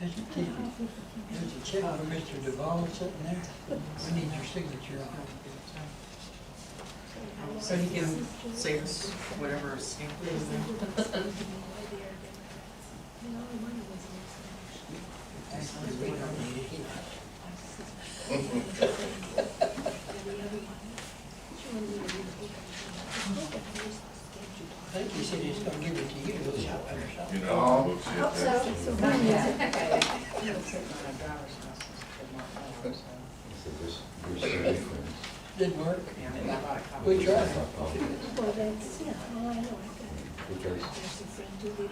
There's a check for Mr. Duvall sitting there. We need your signature on it. So he can save us whatever stamp it is now. Actually, we don't need it. I think he said he's gonna give it to you to shop it or something. You know, books Hope yet there. so. Didn't work. We tried. Well, that's, yeah, well, I know. Because, There's a friend who didn't.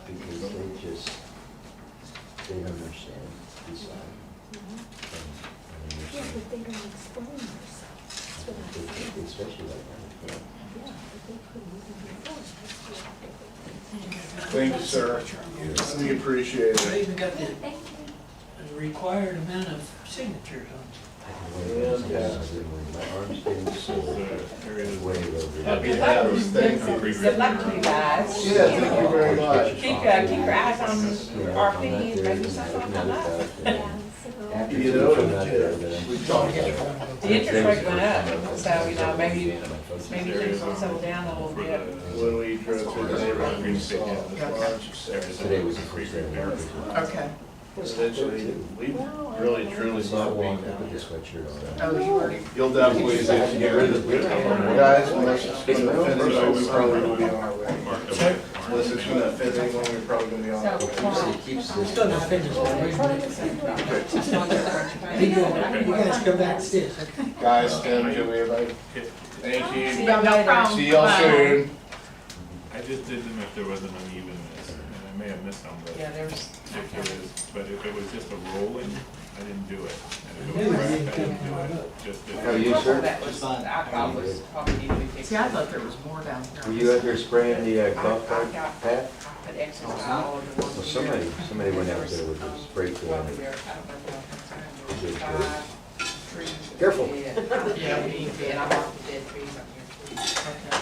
because they just, they don't understand this side. Yeah, but they don't explain themselves. That's what I said. Especially like that. Yeah, but they couldn't even be forced. Thank you, sir. We appreciate We it. even got the Thank you. the required amount of signatures on it. My arm's getting sore. There it is. Way over. Happy to have us. Thank you. Good luck to you guys. Yeah, thank you very much. Keep your eyes on RP, maybe something will come up. Yeah, so. After You two know, from that there, then we talked about The interest rate went up, so, you know, maybe things will settle down a little bit. when we drove through the neighborhood, we saw the large today was the first day of the Okay. Eventually, we really truly It's not love being long to down put the here. sweatshirt on. Oh, you already, You'll definitely, if you get rid of it, guys, unless it's gonna fit anymore, we probably will be on our way. Unless it's gonna fit anyone, we're probably gonna be on our way. It keeps It's this. still not finished. You guys come back and see us. Okay? Guys, Tim, Jimmy, everybody, thank see you. y'all later. See y'all soon. I just did them if there was an unevenness, and I may have missed some, but Yeah, there's, if there is, but if it was just a rolling, I didn't do it. And if Yeah, it was you correct, I didn't didn't do come it, up. just How are did. you, sir? that was, I thought was probably need to be fixed. see, I thought there was more down here. Were you out there spraying the golf cart, I Pat? put extra all over the Well, ones. somebody went out there with a spray Probably can. there, I don't know if Good, I'm good. 5 trees. Careful. dead. Yeah, we need to, and I marked the dead trees up here too. Okay.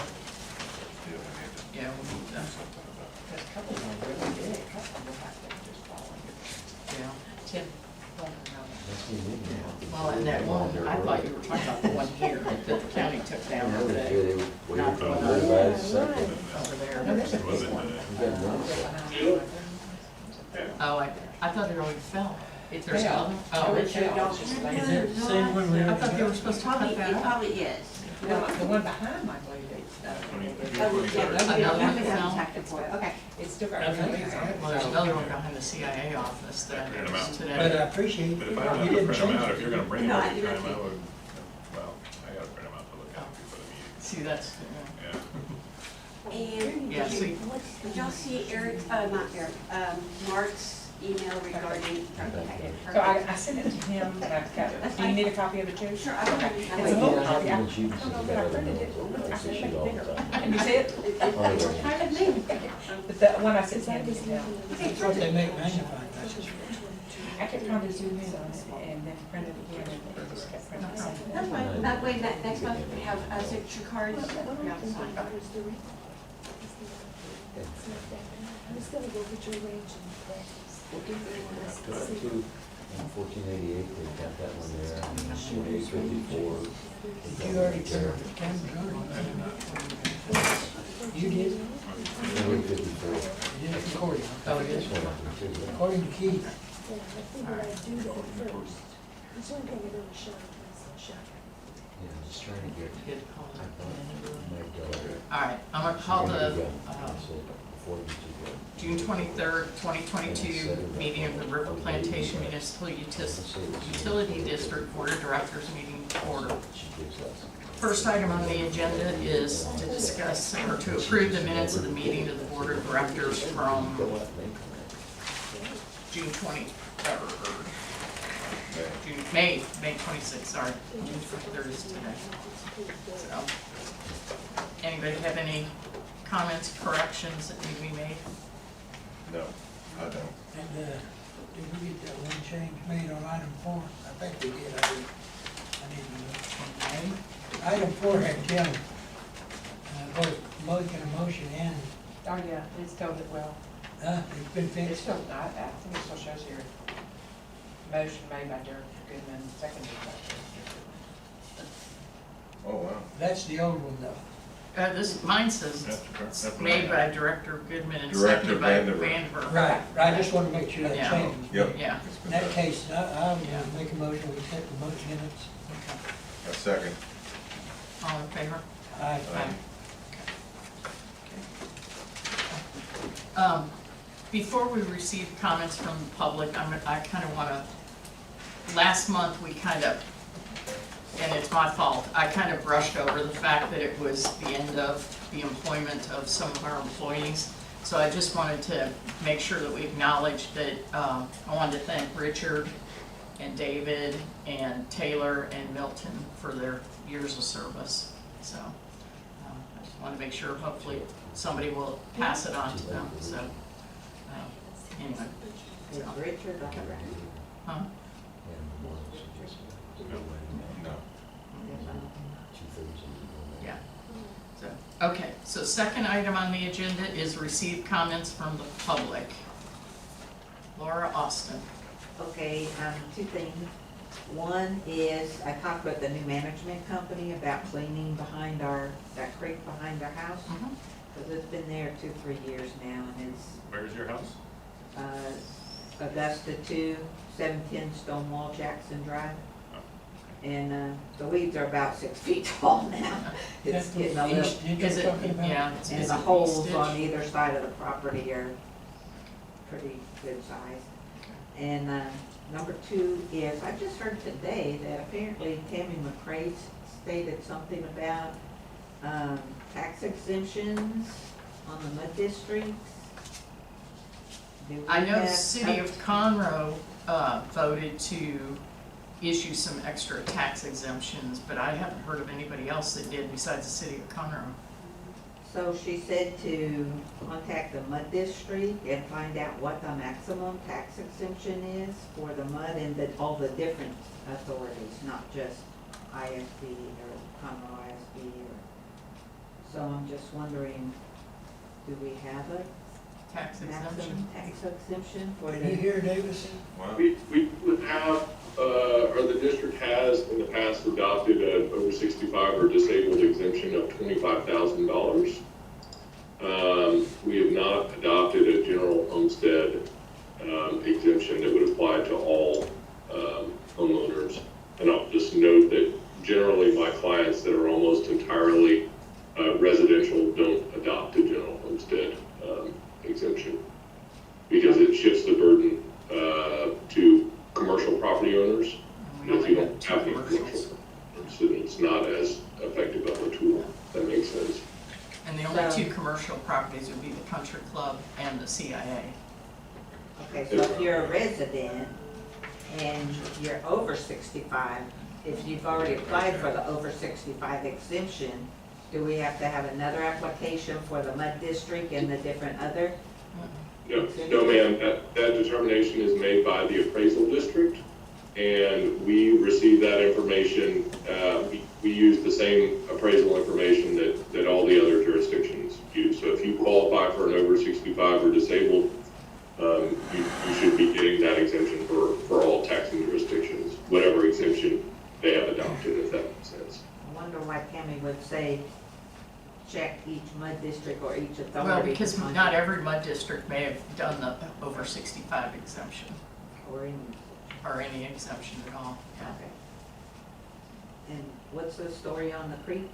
Yeah, we need to. There's a couple of them really big, a couple of them like they're just falling. Yeah, Tim. That's me, yeah. Well, and that one, I thought you were talking about the one here that the county took down That was today. good. They were waiting for the little guys. Over there. No, there's a Was big it, one. You got one? Oh, I thought it already fell. It There's fell. another? Oh, it fell. Just like- Is it the same one we I already thought they were got? supposed to cut that It out. probably is. No, the one behind my blade date's Another one fell. Okay. It's still got. I think I have Well, there's another one behind the CIA office that I Print 'em noticed out. But today. I appreciate But you if I don't have to didn't print them change out, if you're gonna it. bring No, them I every didn't time, I think- would, well, I gotta print them out to look at before the meeting. See, that's, Yeah. And Yeah, did see. you, did y'all see Eric, not Eric, Mark's email regarding? So I sent it to him, and I've got, do you need a copy of it too? Sure, I don't have It's any. a little Yeah, copy. I even she don't know says that I that printed it. I I see can she make it all the bigger. time. Can you see it? What kind of name? But the one I sent to him, you can tell. That's what they make magnifying glasses for. I kept trying to zoom in on it and then print it again and it just kept printing. That's fine. That way, next month we have signature cards. We have to sign. I was gonna go get your range and practice. Two, 1488, they got that one there, and 2854. You already turned the camera on. You did? 2854. You did recording. oh, it is. This one, I think, too. According to Keith. Yeah, I figured I'd do that first. There's one thing I don't shop, it's not shopping. Yeah, I'm just trying to get, Good call. I thought, my daughter. All right, I'm gonna call the Before we do that. June 23rd, 2022 meeting of the River Plantation Municipal Utility District Board of Directors meeting to order. She gives us. First item on the agenda is to discuss or to approve the minutes of the meeting of the Board of Directors from June 23rd. May 26th, sorry. June 23rd is today. So, anybody have any comments, corrections that need to be made? No, I don't. And, did we get that one change made on item 4? I think we did. I didn't look. Item 4 had Kim, both making a motion and, Oh, yeah, it's told it well. It's been It's fixed? still, I think it still shows here. Motion made by Derek Goodman, seconded by Derek Oh, wow. That's the old one though. Mine says That's it's what I made by have. Director Goodman and Director seconded by Vanderbilt. Vanderbilt. Right, I just want to make sure that Yeah. changes. Yep. Yeah. It's In been that done. case, I Yeah. would make a motion, we accept the motion minutes. Okay. A second. All in favor? Aye. Before we receive comments from the public, I kind of want to, last month, we kind of, and it's my fault, I kind of brushed over the fact that it was the end of the employment of some of our employees. So I just wanted to make sure that we acknowledge that, I wanted to thank Richard and David and Taylor and Milton for their years of service. So I just want to make sure, hopefully, somebody will pass it on to them, so, anyway. Is Richard on the record? Huh? No. Yeah. So, okay, so second item on the agenda is receive comments from the public. Laura Austin. Okay, two things. One is, I talked with the new management company about cleaning behind that creek behind our house. Because it's been there 2-3 years now, and it's, Where's your house? Augusta 2, 710 Stonewall Jackson Drive. And, the weeds are about 6 feet tall now. It's That's getting a the little, east ditch Is you're it, talking about? yeah, and is the it holes East on Ditch? either side of the property are pretty good size. And number 2 is, I just heard today that apparently Tammy McCray stated something about tax exemptions on the mud districts. Do we I know the have city of Conroe voted to issue some extra tax exemptions, but I haven't heard of anybody else that did besides the city of Conroe. So she said to contact the mud district and find out what the maximum tax exemption is for the mud and all the different authorities, not just ISD or Conroe ISD so I'm just wondering, do we have a Tax maximum exemption? tax exemption for Are you the? here, Davis? Wow. We would have, or the district has in the past adopted an over 65 or disabled exemption of $25,000. We have not adopted a general homestead exemption that would apply to all homeowners. And I'll just note that generally my clients that are almost entirely residential don't adopt a general homestead exemption because it shifts the burden to commercial property owners. And if you don't have any commercial, it's not as effective of a tool. That makes sense. And the only two commercial properties would be the country club and the CIA. Okay, so if you're a resident and you're over 65, if you've already applied for the over 65 exemption, do we have to have another application for the mud district and the different other? No, ma'am, that determination is made by the appraisal district, and we receive that information, we use the same appraisal information that all the other jurisdictions use. So if you qualify for an over 65 or disabled, you should be getting that exemption for all taxing jurisdictions, whatever exemption they have adopted, if that makes sense. I wonder why Tammy would say check each mud district or each authority. Well, because to find not out. every mud district may have done the over 65 exemption, Or any, or any exemption at all. Yeah. okay. And what's the story on the creek?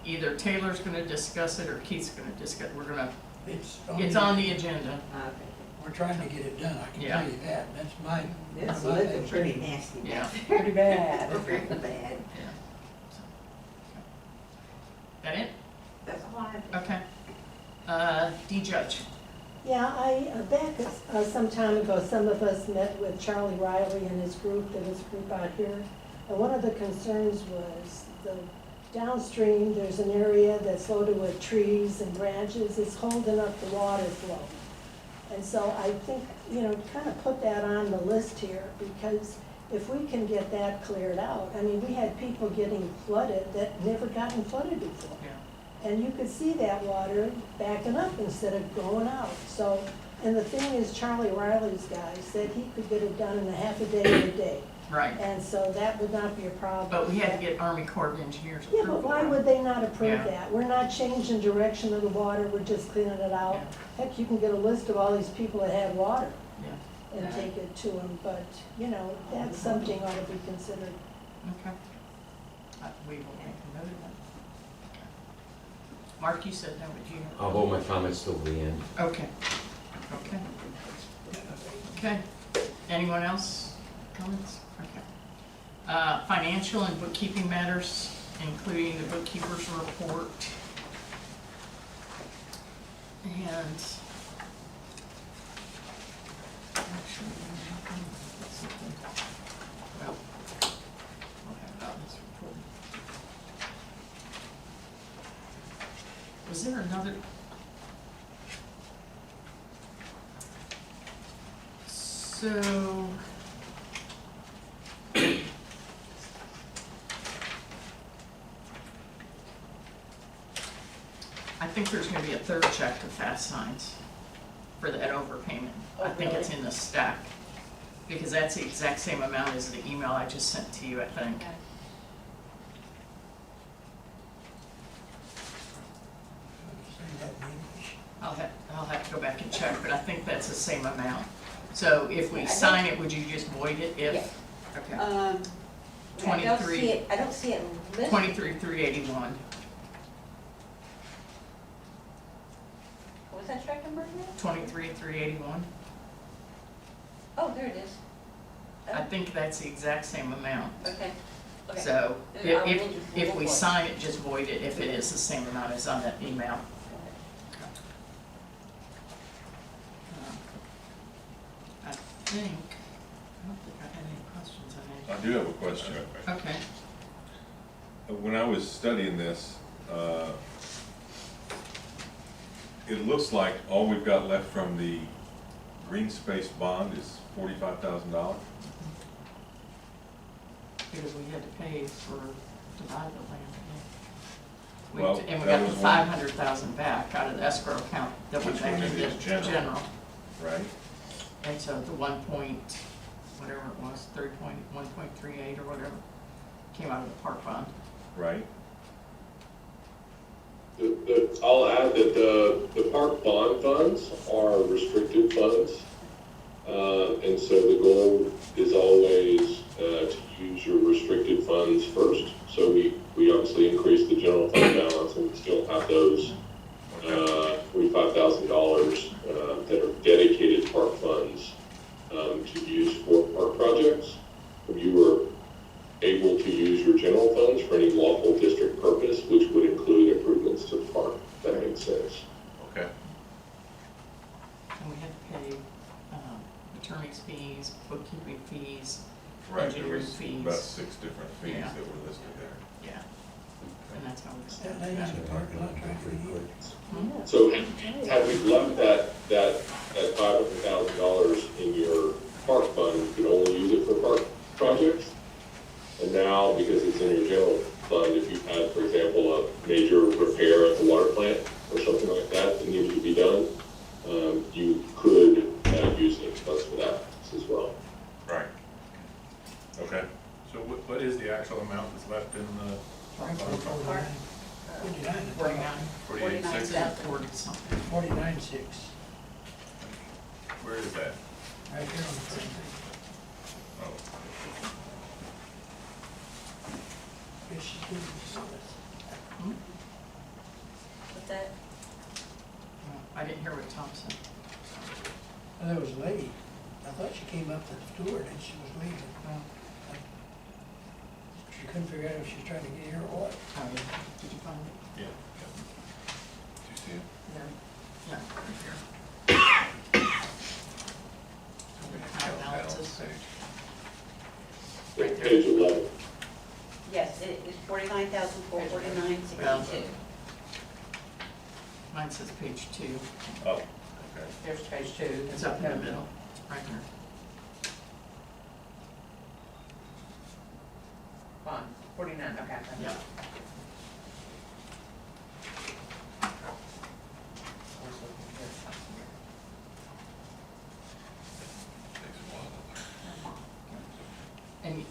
Either Taylor's gonna discuss it or Keith's gonna discuss it. It's On the agenda. Okay. We're trying to get it done, I can Yeah. tell you that. That's my. It's one of my looking things. pretty nasty Yeah. back there. Pretty bad. Pretty bad. Yeah. So, That it? That's all I have. Okay. D Judge. Yeah, back some time ago, some of us met with Charlie Riley and his group, there was a group out here. And one of the concerns was the downstream, there's an area that's loaded with trees and branches, it's holding up the water flow. And so I think, kind of put that on the list here, because if we can get that cleared out, I mean, we had people getting flooded that never gotten flooded before. Yeah. And you could see that water backing up instead of going out. So, and the thing is, Charlie Riley's guy said he could get it done in a half a day or a day. Right, And so that would not be a problem. but we had to get Army Corps of Engineers Yeah, approval. but why would they not approve Yeah. that? We're not changing direction of the water, we're just cleaning it out. Yeah. Heck, you can get a list of all these people that have water Yeah, and take it to them, but, you know, that's something ought to be considered. okay. We will make a note of that. Mark, you said no, but you. I'll hold my comments till the end. Okay, okay. Okay, anyone else? Comments? Okay. Financial and bookkeeping matters, including the bookkeeper's report. And. Actually, well, we'll have it out in this report. Was there another? So. I think there's gonna be a third check to Fast Signs for that overpayment. Oh, I think it's really? in the stack, because that's the exact same amount as the email I just sent to you, I think. Okay. I'll have to go back and check, but I think that's the same amount. So if we sign it, would you just void it if? Yeah. Okay, I don't 23. see it, I don't see it listed. 23,381. What's that strike number again? 23,381. Oh, there it is. I think that's the exact same amount. Okay. Okay. So Then I will if just- we'll if go we for it. sign it, just void it if it is the same amount as on that email. I think, I don't think I had any questions on I do have a question. it. Okay, When I was studying this, it looks like all we've got left from the green space bond is $45,000. because we had to pay for, to buy the land. Yeah. Well, And we that got the was one- 500,000 back out of the escrow account that went Which back went into into general. Right? And so the 1 point, whatever it was, 1.38 or whatever, came out of the park fund. Right? I'll add that the park bond funds are restricted funds. And so the goal is always to use your restricted funds first. So we obviously increased the general fund balance and we still have those $45,000 that are dedicated park funds to use for park projects. You were able to use your general funds for any lawful district purpose, which would include improvements to the park. If that makes sense. Okay. And we had to pay attorney's fees, bookkeeping fees, Right, there engineering was fees. about 6 different fees Yeah. that were listed there. Yeah, and that's how we That started lady's that. in the parking lot trying for you. Hmm? So had we left that $500,000 in your park fund, you could only use it for park projects. And now, because it's in your general fund, if you had, for example, a major repair at the water plant or something like that needed to be done, you could use the funds for that as well. Right. Okay. So what is the actual amount that's left in the Park for 49. 49, 49, 48.6? it's at 40 something. 49.6, Where is that? right here on the front page. Oh, Yes, she's giving us this. Hmm? What's that? I didn't hear what Tom said. Well, there was a lady, I thought she came up to the door and she was leaving. She couldn't figure out if she was trying to get here or what. Oh, yeah. Did you find it? yeah. Did you see it? There. Yeah, right here. Account balances. Right there. Page 11. Yes, it is 49,449.62. Well, Mine says page 2. Oh, okay. There's page 2. It's up in the middle, right here. Fine, 49, okay. Yeah.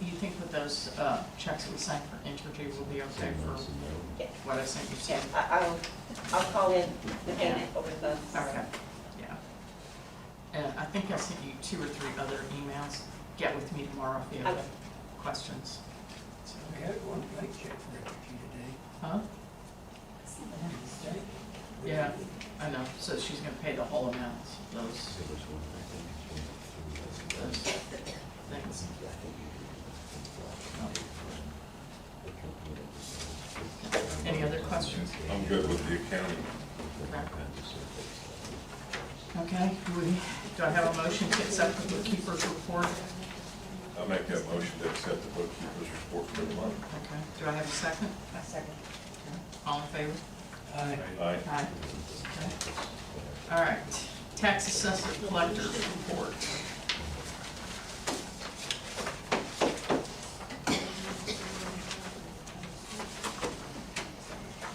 you think with those, checks that we signed for Entergy will be okay for Yeah. what I sent you? Yeah, I'll call in the payment over the phone. Okay, yeah. And I think I sent you 2 or 3 other emails. Get with me tomorrow if you have Okay. questions. So, We had one blank check for Entergy today. huh? One mistake. Yeah, I know. So she's gonna pay the whole amount, those things. Any other questions? I'm good with the accounting. Okay, do I have a motion to accept the bookkeeper's report? I'll make that motion to accept the bookkeeper's report for the month. Okay, do I have a second? A second. All in favor? Aye. Aye. Aye. Okay. All right, tax assessor collector's report.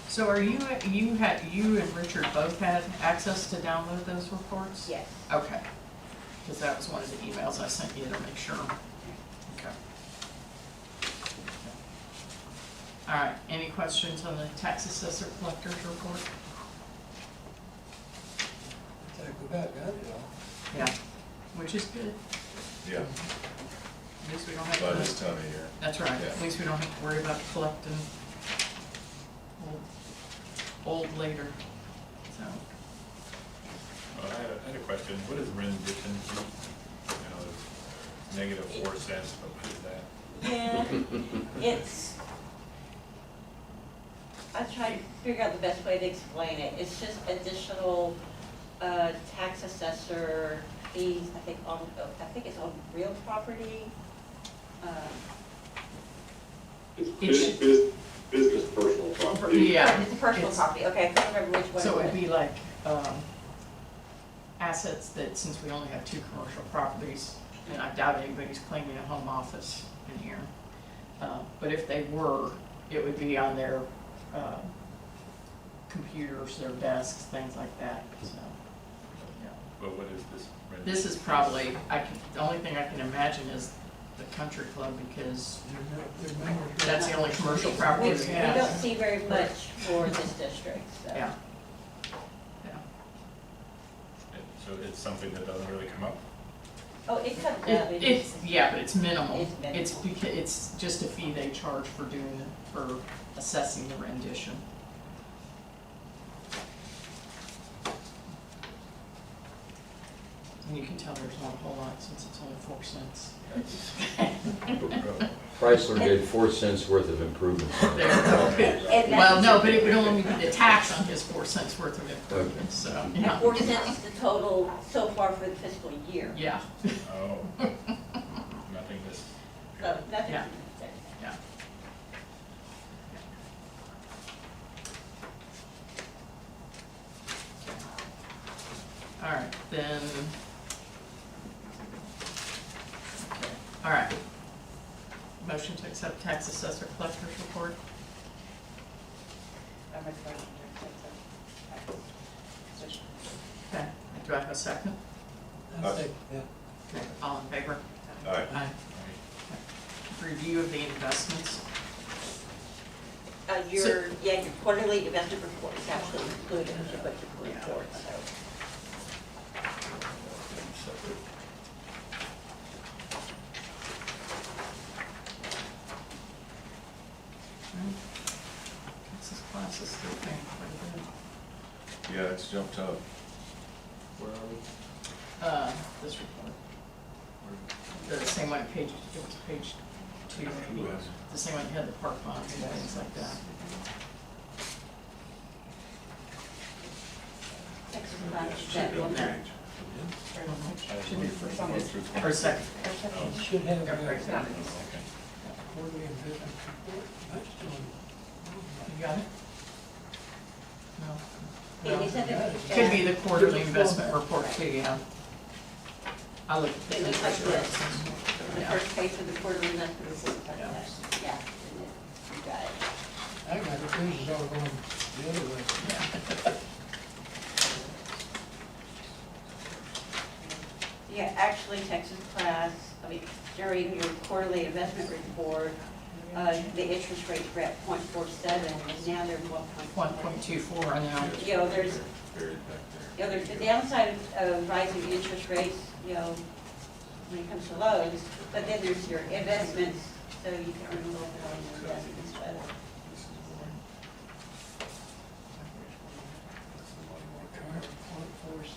So are you and Richard both had access to download those reports? Yes. Okay, because that was one of the emails I sent you to make sure. Okay. All right, any questions on the tax assessor collector's report? It's like we about got it all. Yeah, which is good. Yeah, At least we don't have by to. this time of year. That's right, Yeah. at least we don't have to worry about collecting old later, so. Well, I had a question. What is rendition? You know, it's negative 4 cents, but what is that? Yeah, it's, I tried to figure out the best way to explain it. It's just additional, tax assessor fees, I think it's on real property. It's business personal property. Yeah. It's a personal It's- property, okay, I can't remember which one. So it it'd was. be like, assets that, since we only have 2 commercial properties, and I doubt anybody's claiming a home office in here. But if they were, it would be on their, computers, their desks, things like that, so. Yeah. But what is this rendition? This is probably, the only thing I can imagine is the country club, because that's the only commercial property We we we have. don't see very much for this district, so. Yeah. Yeah. So it's something that doesn't really come up? Oh, it comes up. Yeah, but it's minimal. It's minimal. It's because, it's just a fee they charge for doing, for assessing the rendition. And you can tell there's not a whole lot since it's only 4 cents. Chrysler did 4 cents worth of improvements. There, okay. And Well, that's- no, but it would only be the tax on his 4 cents worth of improvements, so, And yeah. 4 cents the total so far for the fiscal year. Yeah, Oh. Nothing this. So nothing. Yeah. yeah. All right, then. Okay, all right. Motion to accept tax assessor collector's report. I make a motion to accept the tax. Okay, do I have a second? I'll say, yeah. Okay, all in favor? Aye. Aye. Review of the investments. Your quarterly investment report is actually included in your budget report, so. This class is still paying quite a bit. Yeah, it's jumped up. Where are we? This report. The same one, it was page 2, maybe. The same one that had the park bonds and things like that. Should be on the page. Should be the first one, Go through or second. Should have a Okay. quarterly investment report. That's still. You got it? No? Yeah, you No. said that. Could be the quarterly investment report too, yeah. I looked at It the looks like treasurer's. this. The Yeah. first page of the quarterly investment report, like Yeah. that. Yeah, you got it. I got it, this is all going the other way. Yeah. Yeah, actually, Texas class, I mean, during your quarterly investment report, the interest rates were at 0.47, and now they're 1.24. 1.24 now. You know, there's, Buried back there. you know, there's the downside of rising interest rates, you know, when it comes to loans, but then there's your investments, so you can earn a little bit on your investments, but This is one. That's the money market. Current 0.47.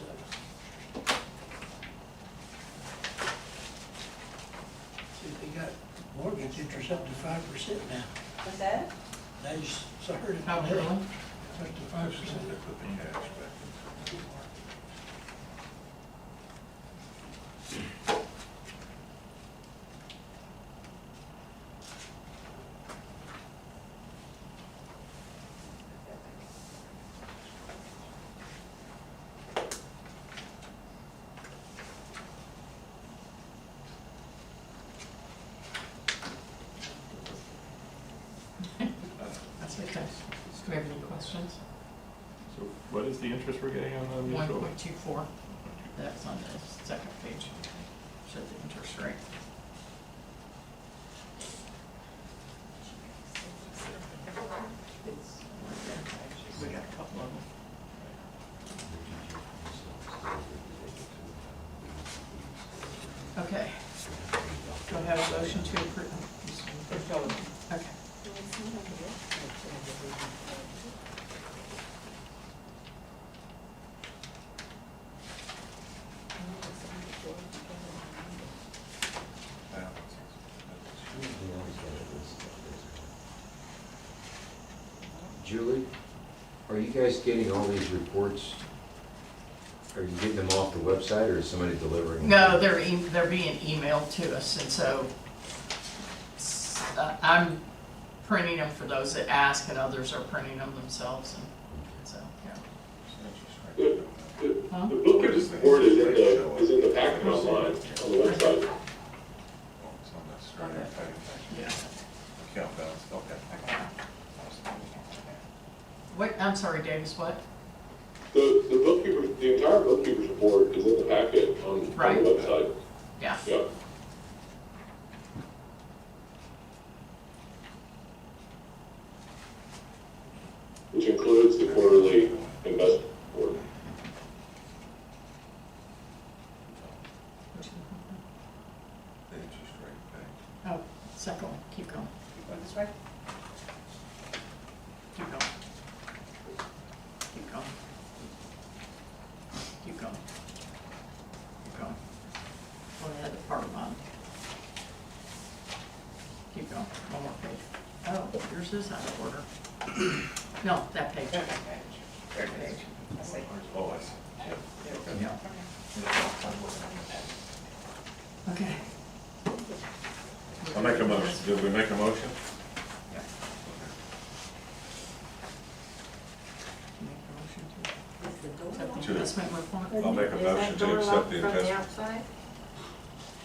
See, they got mortgage interest up to 5% now. what's that? They just started. Oh, really? Up to 5%. They put the cash back into the market. That's okay. Do we have any questions? So what is the interest we're getting on the mutual? 1.24. That's on the second page. Shows the interest rate. We got a couple of them. Okay. Do I have a motion to approve? Okay. Julie, are you guys getting all these reports? Are you getting them off the website or is somebody delivering them? No, they're being emailed to us, and so I'm printing them for those that ask, and others are printing them themselves, and so, yeah. Huh? The bookkeeper's report is in the packet online, on the website. Oh, it's on that starting page. Yeah. Account balance, okay. What, I'm sorry, Davis, what? The bookkeeper, the entire bookkeeper's report is in the packet on the Right. website. Yeah. Yeah. Which includes the quarterly investment report. The interest rate paid. Oh, second one, keep going. This way? Keep going. Keep going. Keep going. Keep going. Well, I had the part on. Keep going, one more page. Oh, yours is out of order. No, that page. Third page. I see. Oh, I see. Yeah. Okay. I'll make a motion. Did we make a motion? Yeah. Make a motion to accept the To- investment report? I'll make a motion to accept the From the investment, outside?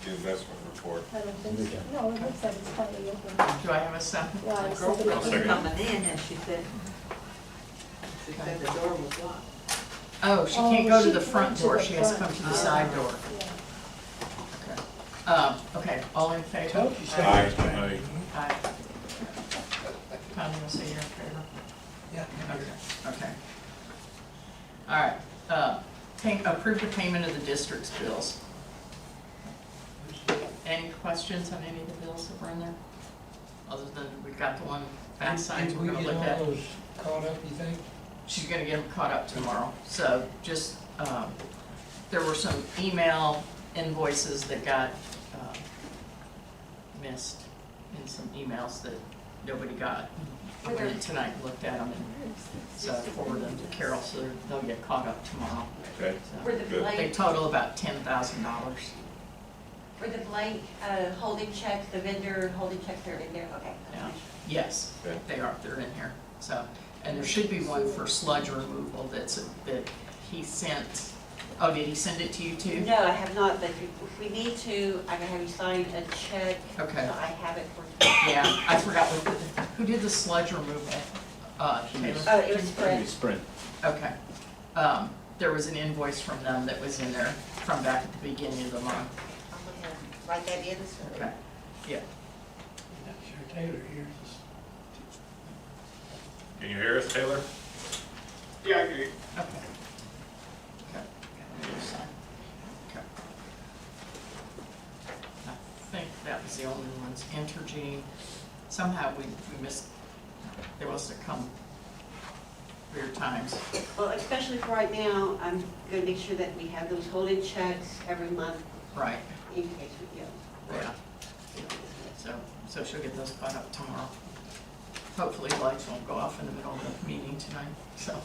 the investment report. I don't think so. No, it looks like it's probably open. Do I have a second? Yeah, it's Girl somebody- I'll was second. coming in and she said the door was locked. Oh, she Oh, can't go to she the went front to door, the she has to come front. to the side door. Yeah. Okay, all in favor? Told you so. Aye. Aye. Tom, you wanna say you're in favor? Yeah. Okay. All right, approve the payment of the district's bills. Any questions on any of the bills that were in there? Other than we've got the one fast signs we're gonna look Did we at. get all those caught up, you think? She's gonna get them caught up tomorrow. So just, there were some email invoices that got missed in some emails that nobody got. I went in tonight and looked at them, and so I forwarded them to Carol, so they'll get caught up tomorrow. Okay. Were So the Good. they blank, total about $10,000. were the blank holding checks, the vendor holding checks, they're in there? Okay. Yeah. Yes, Okay. they're in here. So, and there should be one for sludge removal that he sent. Oh, did he send it to you too? No, I have not, but if we need to, I can have you sign a check. Okay. So I have it for, Yeah, I forgot who did the sludge removal? Taylor? oh, it was Fred. Sprint. Okay. there was an invoice from them that was in there from back at the beginning of the month. I'll look at it, write that in, so. Okay, yeah. Not sure Taylor hears us. Can you hear us, Taylor? Yeah, I agree. Okay. Okay. Okay. I think that was the only ones. Entergy, somehow we missed, there must have come weird times. Well, especially for right now, I'm gonna make sure that we have those hold-in checks every month Right, in case we go. yeah. So she'll get those caught up tomorrow. Hopefully the lights won't go off in the middle of the meeting tonight, so.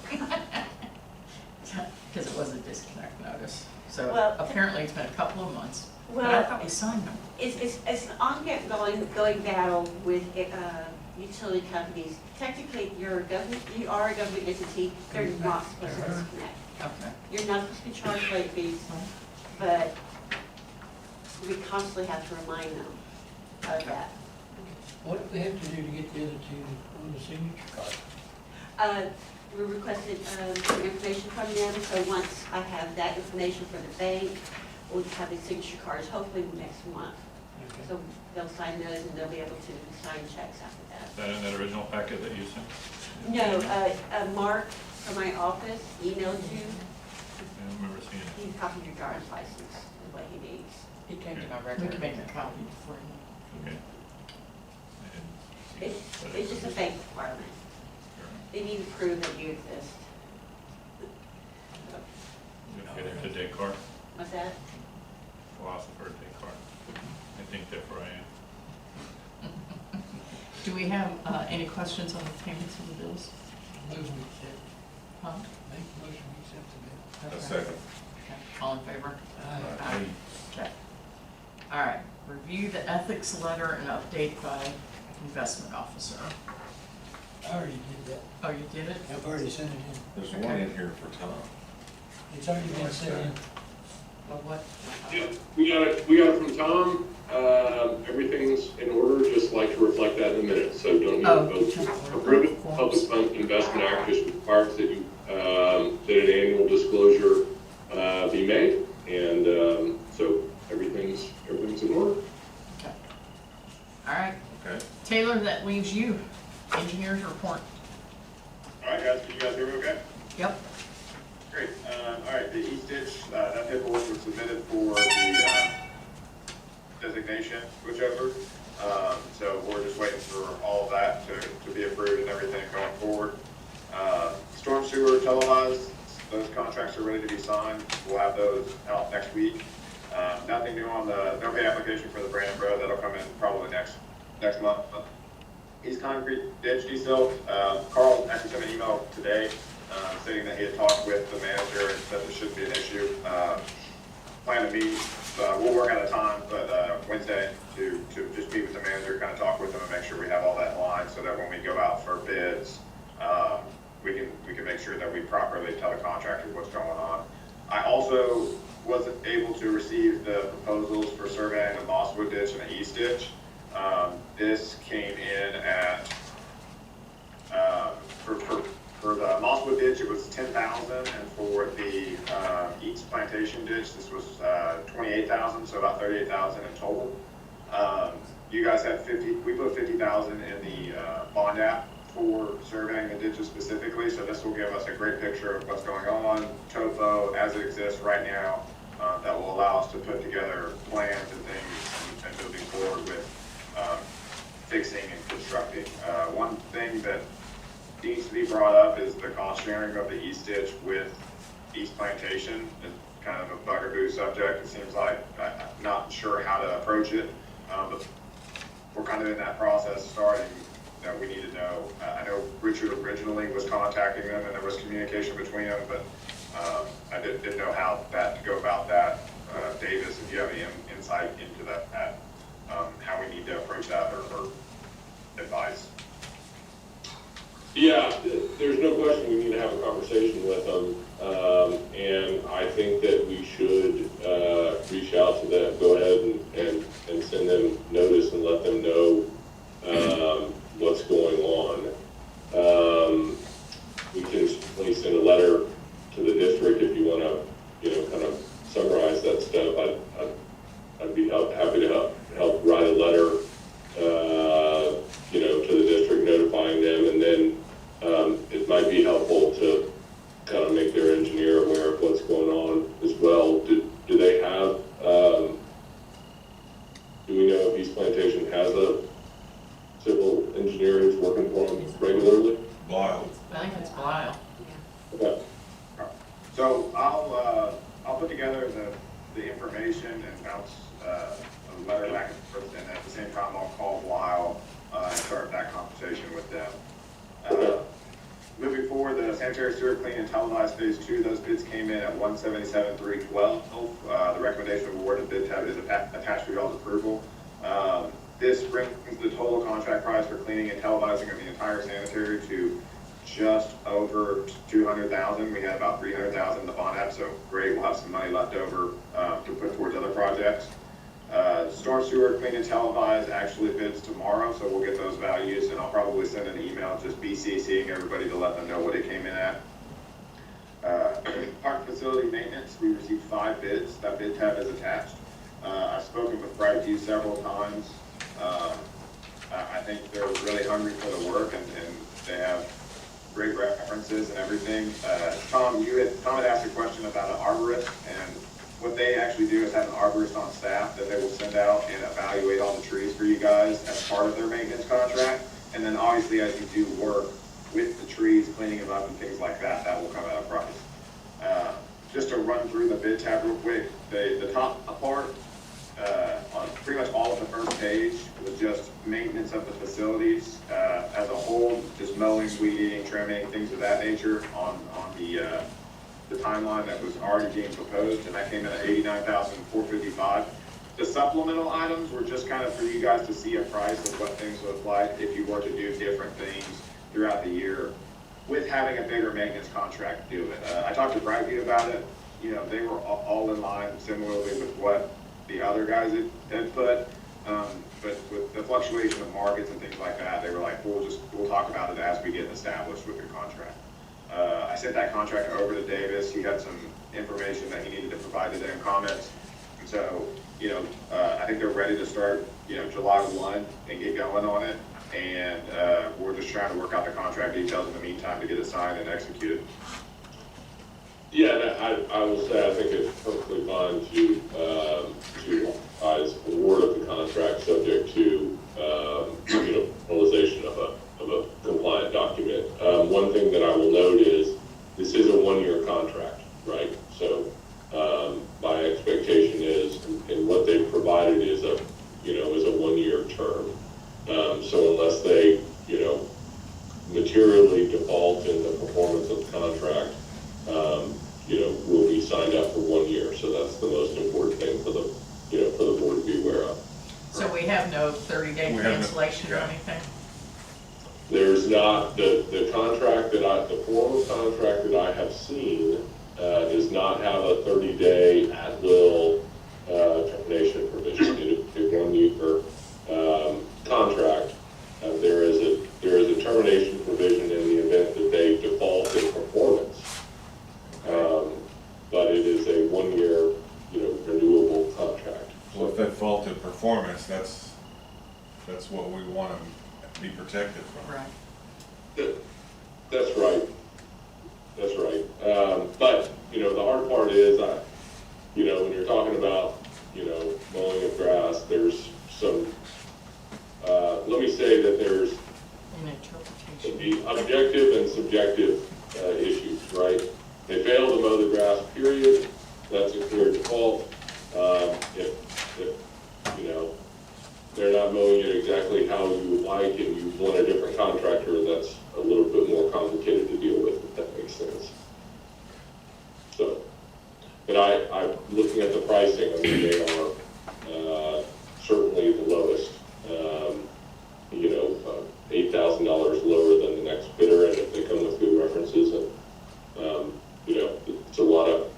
Because it was a disconnect notice. So Well, apparently it's been a couple of months. But I Well, thought we signed them. it's an ongoing battle with utility companies. Technically, you are a government entity, they're not supposed to disconnect. Okay. You're not supposed to be charged late fees, but we constantly have to remind them of that. What do we have to do to get the other two on the signature card? We requested some information from them, so once I have that information for the bank, we'll have the signature cards hopefully next month. Okay. So they'll sign those and they'll be able to sign checks after that. Is that in that original packet that you sent? No, Mark from my office emailed you, I don't remember seeing it. he copied your driver's license, is what he needs. It came to my We regular. can make a copy for you. Okay. I didn't see it, but It's just a bank requirement. Sure. They need to prove that you exist. Get it to Descartes, What's that? philosopher Descartes. I think therefore I am. Do we have any questions on the payments of the bills? Move we accept, Huh? make a motion we accept the bill. Okay. second. Okay. All in favor? Aye. Aye. Okay. All right, review the ethics letter and update by investment officer. I already did that. Oh, you did it? I've already sent it in. There's one in here for Tom. It's already been sent in. Well, what? Yeah, we got it from Tom. Everything's in order, just like to reflect that in a minute, so don't need to vote to approve it. Public Fund Investment Act just requires that you, that an annual disclosure, be made, and, so everything's in order. Okay. All right, Okay. Taylor, that leaves you. Engineers report. All right, guys, can you guys hear me okay? Yep. Great. All right, the East Ditch, that paperwork was submitted for the designation switchover. So we're just waiting for all of that to be approved and everything going forward. Storm sewer televised, those contracts are ready to be signed. We'll have those out next week. Nothing new on the no pay application for the Brandon Road. That'll come in probably next month. East Concrete ditch desal. Carl actually sent an email today stating that he had talked with the manager and said there shouldn't be an issue. Plan to meet, we'll work out a time, but Wednesday to just meet with the manager, kind of talk with him and make sure we have all that in line so that when we go out for bids, we can make sure that we properly tell the contractor what's going on. I also wasn't able to receive the proposals for surveying the Mosswood ditch and the East ditch. This came in at, for the Mosswood ditch, it was $10,000, and for the East Plantation ditch, this was $28,000, so about $38,000 in total. You guys had we put $50,000 in the bond app for surveying the ditches specifically, so this will give us a great picture of what's going on, topo as it exists right now, that will allow us to put together plans and things and moving forward with fixing and constructing. One thing that needs to be brought up is the cost sharing of the East Ditch with East Plantation. It's kind of a bugaboo subject. It seems like I'm not sure how to approach it, but we're kind of in that process starting that we need to know. I know Richard originally was contacting them and there was communication between them, but I didn't know how to go about that. Davis, if you have any insight into that, how we need to approach that or advise. Yeah, there's no question we need to have a conversation with them, and I think that we should reach out to them, go ahead and send them notice and let them know what's going on. We can certainly send a letter to the district if you want I'd be happy to help write a letter, to the district notifying them, and then it might be helpful to kind of make their engineer aware of what's going on as well. Do they have, do we know if East Plantation has a civil engineer who's working for them regularly? Lyle. I think it's Belial. Okay. So I'll put together the information and bounce a letter back and forth, and at the same time, I'll call Lyle and start that conversation with them. Moving forward, the sanitary sewer clean and televised phase 2, those bids came in at $177,312. The recommendation of award of bid tab is attached for y'all's approval. This brings the total contract price for cleaning and televising of the entire sanitary to just over $200,000. We had about $300,000 in the bond app, so great, we'll have some money left over to put towards other projects. Storm sewer clean and televised actually bids tomorrow, so we'll get those values, and I'll probably send an email just BCCing everybody to let them know what it came in at. Park facility maintenance, we received 5 bids. That bid tab is attached. I've spoken with Brightview several times. I think they're really hungry for the work, and they have great references and everything. Tom had asked a question about an arborist, and what they actually do is have an arborist on staff that they will send out and evaluate all the trees for you guys as part of their maintenance contract. And then obviously as you do work with the trees, cleaning them up and things like that, that will come at a price. Just to run through the bid tab real quick, the top part, on pretty much all of the first page was just maintenance of the facilities as a whole, just mowing, weed eating, trimming, things of that nature on the timeline that was already being proposed, and that came in at $89,455. The supplemental items were just kind of for you guys to see a price of what things look like if you were to do different things throughout the year with having a bigger maintenance contract to do it. I talked to Brightview about it. They were all in line similarly with what the other guys had put, but with the fluctuation of markets and things like that, they were like, we'll talk about it as we get established with your contract. I sent that contract over to Davis. He had some information that he needed to provide to them comments. And so, I think they're ready to start, July 1 and get going on it. And we're just trying to work out the contract details in the meantime to get it signed and executed. Yeah, I will say I think it's perfectly fine to authorize award of the contract subject to realization of a compliant document. One thing that I will note is this is a 1-year contract, right? So my expectation is, and what they've provided is a 1-year term. So unless they materially default in the performance of the contract, will be signed up for 1 year. So that's the most important thing for the board to be aware of. So we have no 30-day cancellation or anything? There's not, the contract the formal contract that I have seen does not have a 30-day at-will termination provision. It is a 1-year contract. There is a termination provision in the event that they default in performance. But it is a 1-year, renewable contract. Well, if they fault in performance, that's what we want to be protected from. Right. That's right. That's right. But, the hard part is, when you're talking about, mowing of grass, there's some, let me say that there's An interpretation. the objective and subjective issues, right? They fail to mow the grass, period. That's a clear default. If they're not mowing it exactly how you would like and you want a different contractor, that's a little bit more complicated to deal with, if that makes sense. So, but I'm looking at the pricing, they are certainly the lowest, $8,000 lower than the next bidder, and if they come with good references, and it's a lot of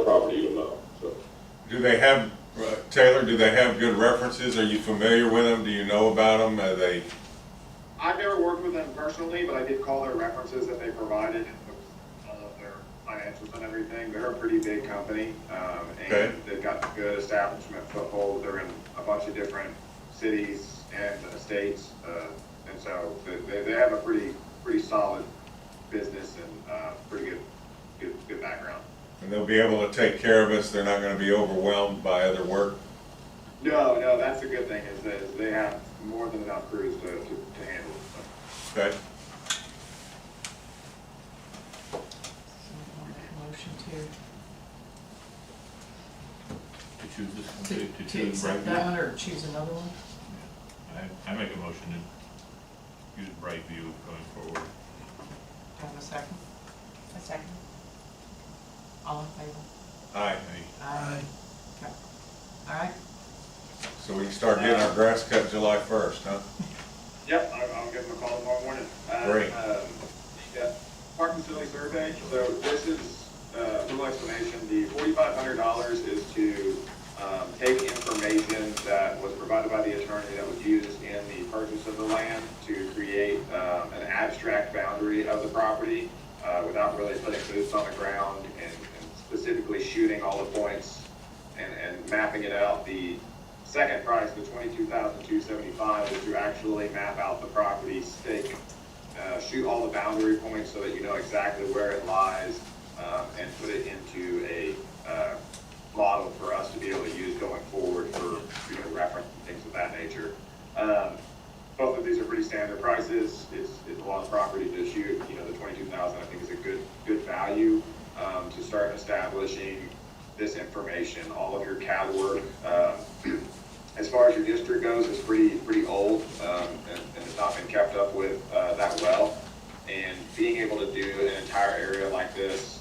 property to mow. So, Do they have, Taylor, do they have good references? Are you familiar with them? Do you know about them? Are they? I've never worked with them personally, but I did call their references that they provided, and all of their financials and everything. They're a pretty big company, Okay. and they've got a good establishment foothold. They're in a bunch of different cities and states, and so they have a pretty solid business and pretty good background. And they'll be able to take care of us, they're not gonna be overwhelmed by other work? No, that's a good thing, is that they have more than enough crews to handle it. Okay. Someone make a motion To choose this one, to choose accept Brightview? that one or choose another one? I make a motion to use Brightview going forward. Do I have a second? A second. All in favor? Aye. Aye. Okay. All right. So we can start getting our grass cut July 1st, huh? Yep, I'll give them a call tomorrow morning. Great. Yeah, park facility survey, so this is, a little explanation, the $4,500 is to take information that was provided by the attorney that was used in the purchase of the land to create an abstract boundary of the property without really putting boots on the ground and specifically shooting all the points and mapping it out. The second price, the $22,275, is to actually map out the property, stake, shoot all the boundary points so that you know exactly where it lies, and put it into a model for us to be able to use going forward for reference and things of that nature. Both of these are pretty standard prices. It's a lot of property to shoot. The $22,000 I think is a good value to start establishing this information. All of your CAD work, as far as your district goes, is pretty old, and it's not been kept up with that well. And being able to do an entire area like this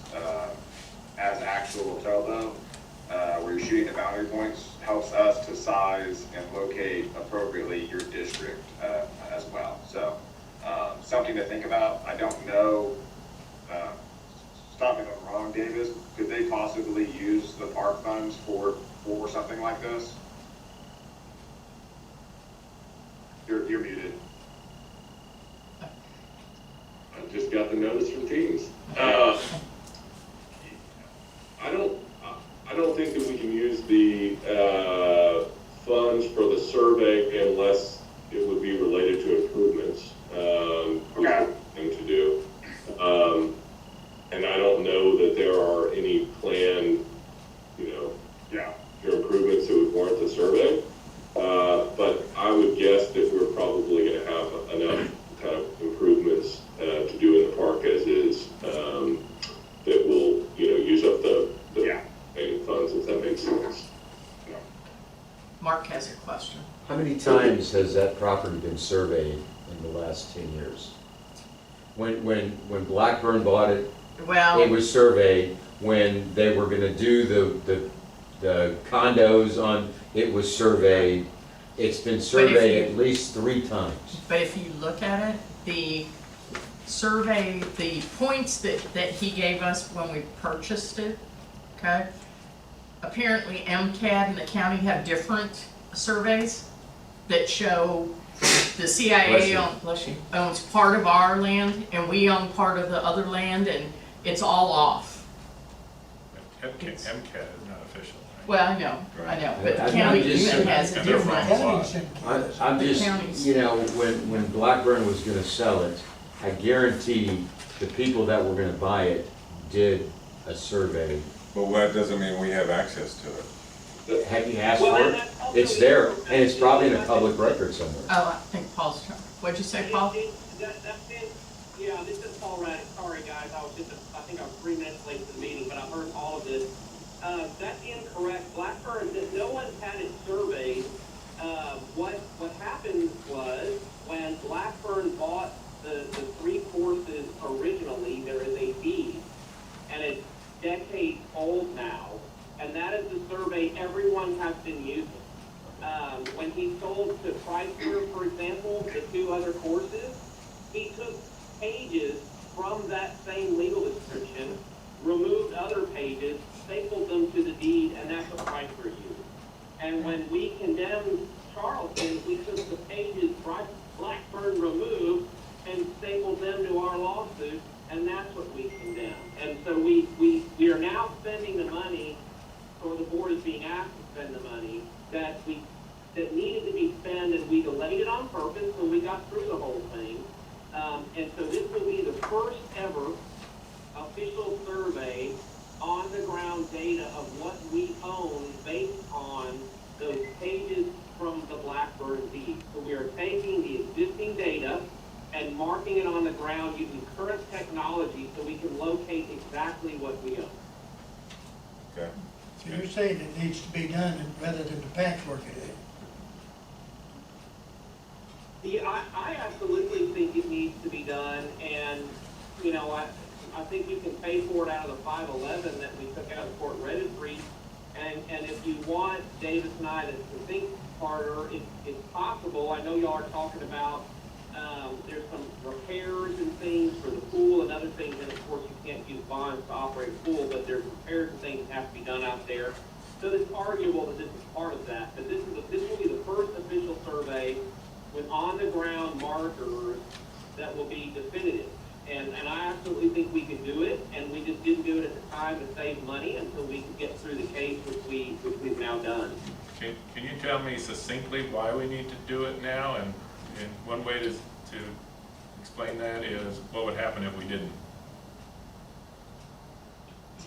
as actual topo, where you're shooting the boundary points, helps us to size and locate appropriately your district as well. So something to think about. I don't know, stop me if I'm wrong, Davis, could they possibly use the park funds for something like this? You're muted. I just got the notice from Teams. I don't think that we can use the funds for the survey unless it would be related to improvements. Okay. Thing to do. And I don't know that there are any planned, Yeah. improvements that would warrant the survey. But I would guess that we're probably going to have enough kind of improvements to do in the park as is, that will, use up the main funds, if that makes sense. Mark has a question. How many times has that property been surveyed in the last 10 years? When Blackburn bought it, Well, it was surveyed. When they were gonna do the condos on, it was surveyed. It's been surveyed at least 3 times. but if you look at it, the survey, the points that he gave us when we purchased it, okay? Apparently MCAD and the county have different surveys that show the CIA owns part of our land and we own part of the other land, and it's all off. MCAD is not official, right? Well, I know, but the I'm county just even has a And they're different. wrong. Counties and I'm counties. I'm The just, counties. when Blackburn was gonna sell it, I guarantee the people that were gonna buy it did a survey. But that doesn't mean we have access to it. Have you asked for it? It's there, and it's probably in a public record somewhere. Oh, I think Paul's trying, what'd you say, Paul? Yeah, this is Paul Raddick. Sorry, guys, I think I was 3 minutes late to the meeting, but I heard all of this. That's incorrect. Blackburn, no one had it surveyed. What happened was, when Blackburn bought the 3 courses originally, there is a deed, and it's decades old now, and that is the survey everyone has been using. When he sold to Chrysler, for example, the 2 other courses, he took pages from that same legal description, removed other pages, stapled them to the deed, and that's what Chrysler used. And when we condemned Charleston, we took the pages Blackburn removed and stapled them to our lawsuit, and that's what we condemn. And so we are now spending the money, or the board is being asked to spend the money that needed to be spent, and we delayed it on purpose, so we got through the whole thing. And so this will be the first ever official survey on the ground data of what we own based on those pages from the Blackbird deed. So we are taking the existing data and marking it on the ground using current technology so we can locate exactly what we own. Okay. So you're saying it needs to be done rather than the patchwork it is? Yeah, I absolutely think it needs to be done, and, you know, I think you can pay for it out of the 511 that we took out of court registry, and if you want Davis and I to think harder, it's possible. I know y'all are talking about, there's some repairs and things for the pool and other things, and of course you can't use bonds to operate a pool, but there's repairs and things that have to be done out there. So it's arguable that this is part of that, but this will be the first official survey with on-the-ground markers that will be definitive. And I absolutely think we can do it, and we just didn't do it at the time to save money until we could get through the case, which we've now done. Can you tell me succinctly why we need to do it now? And one way to explain that is what would happen if we didn't?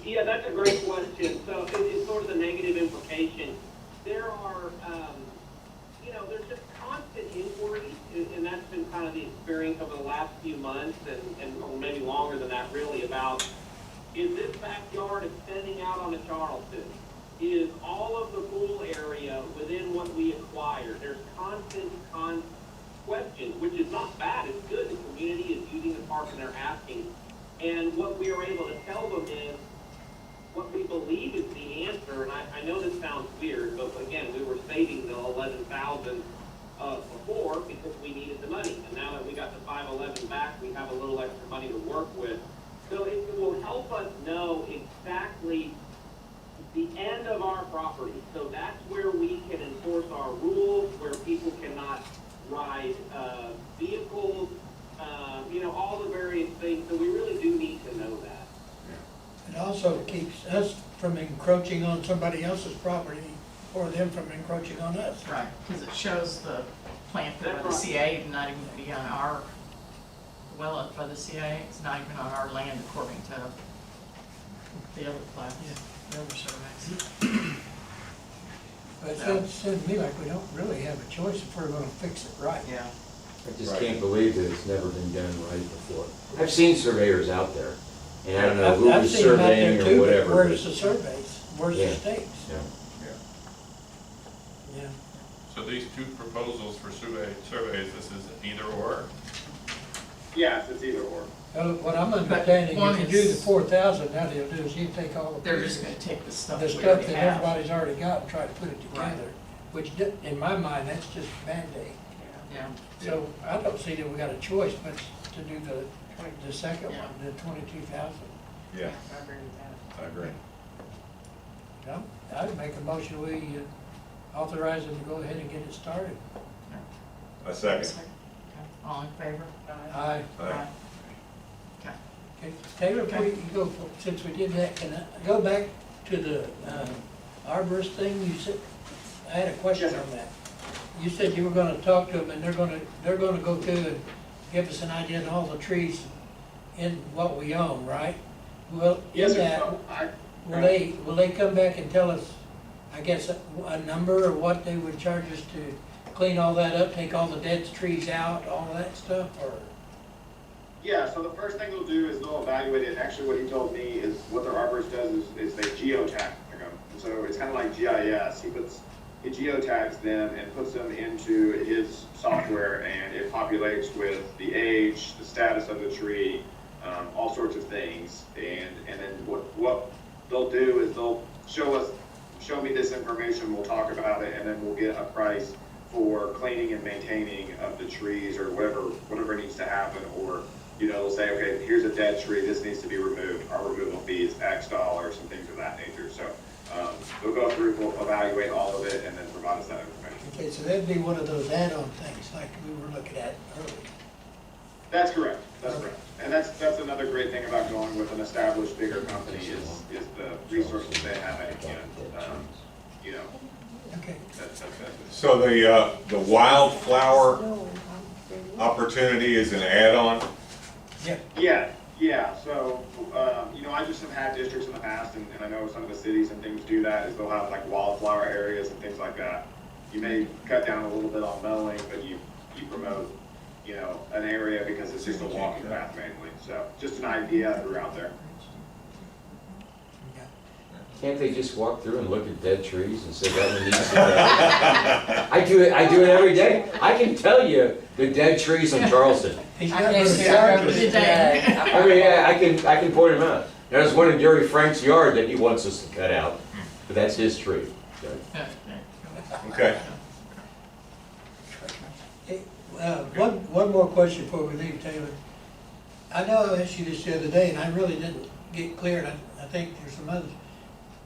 Yeah, that's a great question. So it's sort of the negative implication. There are, you know, there's just constant inquiry, and that's been kind of the experience over the last few months, and or maybe longer than that really, about is this backyard extending out onto Charleston? Is all of the pool area within what we acquired? There's constant questions, which is not bad, it's good. The community is using the park and they're asking. And what we are able to tell them is what we believe is the answer, and I know this sounds weird, but again, we were saving the 11,000 before because we needed the money. And now that we got the 511 back, we have a little extra money to work with. So it will help us know exactly the end of our property. So that's where we can enforce our rules, where people cannot ride vehicles, you know, all the various things. So we really do need to know that. It also keeps us from encroaching on somebody else's property or them from encroaching on us. Right, because it shows the plant by the That's CA, not even be on our, well up by the CA, it's not even on our land according to the other plats, the other surveys. But it sounds to me like we don't really have a choice if we're gonna fix it right. Yeah. I just can't believe that it's never been done right before. I've seen surveyors out there, and I don't know who I've was seen them out there surveying too, or but whatever. where's but- the surveys? Where's the Yeah. stakes? Yeah. Yeah. So these two proposals for surveys, this is either or? Yes, it's either or. What I'm understanding, one if you do the is- 4,000, now they'll do is you take all the. They're just gonna take the stuff The we stuff already that have. everybody's already got and try to put it Right. together, which in my mind, that's just Band-Aid. Yeah, So I don't see that we got a choice but to do the second Yeah. one, the 22,000. Yeah, I agree with that. I agree. No, I'd make a motion, we authorize them to go ahead and get it started. A second. Okay. All in favor? Aye. Aye. Okay. Okay, Taylor, before you go, since we did that, can I go back to the arborist thing? You said, I had a question on that. You said you were gonna talk to them and they're gonna go through and give us an idea of all the trees in what we own, right? Well, Yes, in sir. that, So will they come back and tell us, I guess, a number or what they would charge us to clean all that up, take all the dead trees out, all that stuff, or? Yeah, so the first thing they'll do is they'll evaluate it. Actually, what he told me is what their arborist does is they geotag them. And so it's kind of like GIS. He geotags them and puts them into his software, and it populates with the age, the status of the tree, all sorts of things. And then what they'll do is they'll show me this information, we'll talk about it, and then we'll get a price for cleaning and maintaining of the trees or whatever needs to happen. Or, you know, they'll say, okay, here's a dead tree, this needs to be removed. Our removal fee is X dollars and things of that nature. So they'll go through, we'll evaluate all of it, and then provide us that information. Okay, so that'd be one of those add-on things like we were looking at earlier. That's correct, that's correct. And that's another great thing about going with an established bigger company is the resources they have at hand. You know, Okay. that's. So the wildflower opportunity is an add-on? Yeah, so, you know, I just have had districts in the past, and I know some of the cities and things do that, is they'll have like wildflower areas and things like that. You may cut down a little bit on mowing, but you promote, you know, an area because it's just a walking path mainly. So, just an idea I threw out there. Can't they just walk through and look at dead trees and say that one needs to die? I do it every day. I can tell you the dead trees in Charleston. He's I got guess those you remember charges. the day. I mean, yeah, I can point them out. There's one in Jerry Frank's yard that he wants us to cut out, but that's his tree. So, Okay. Hey, one more question before we leave, Taylor. I know I asked you this the other day, and I really didn't get clear, and I think there's some others.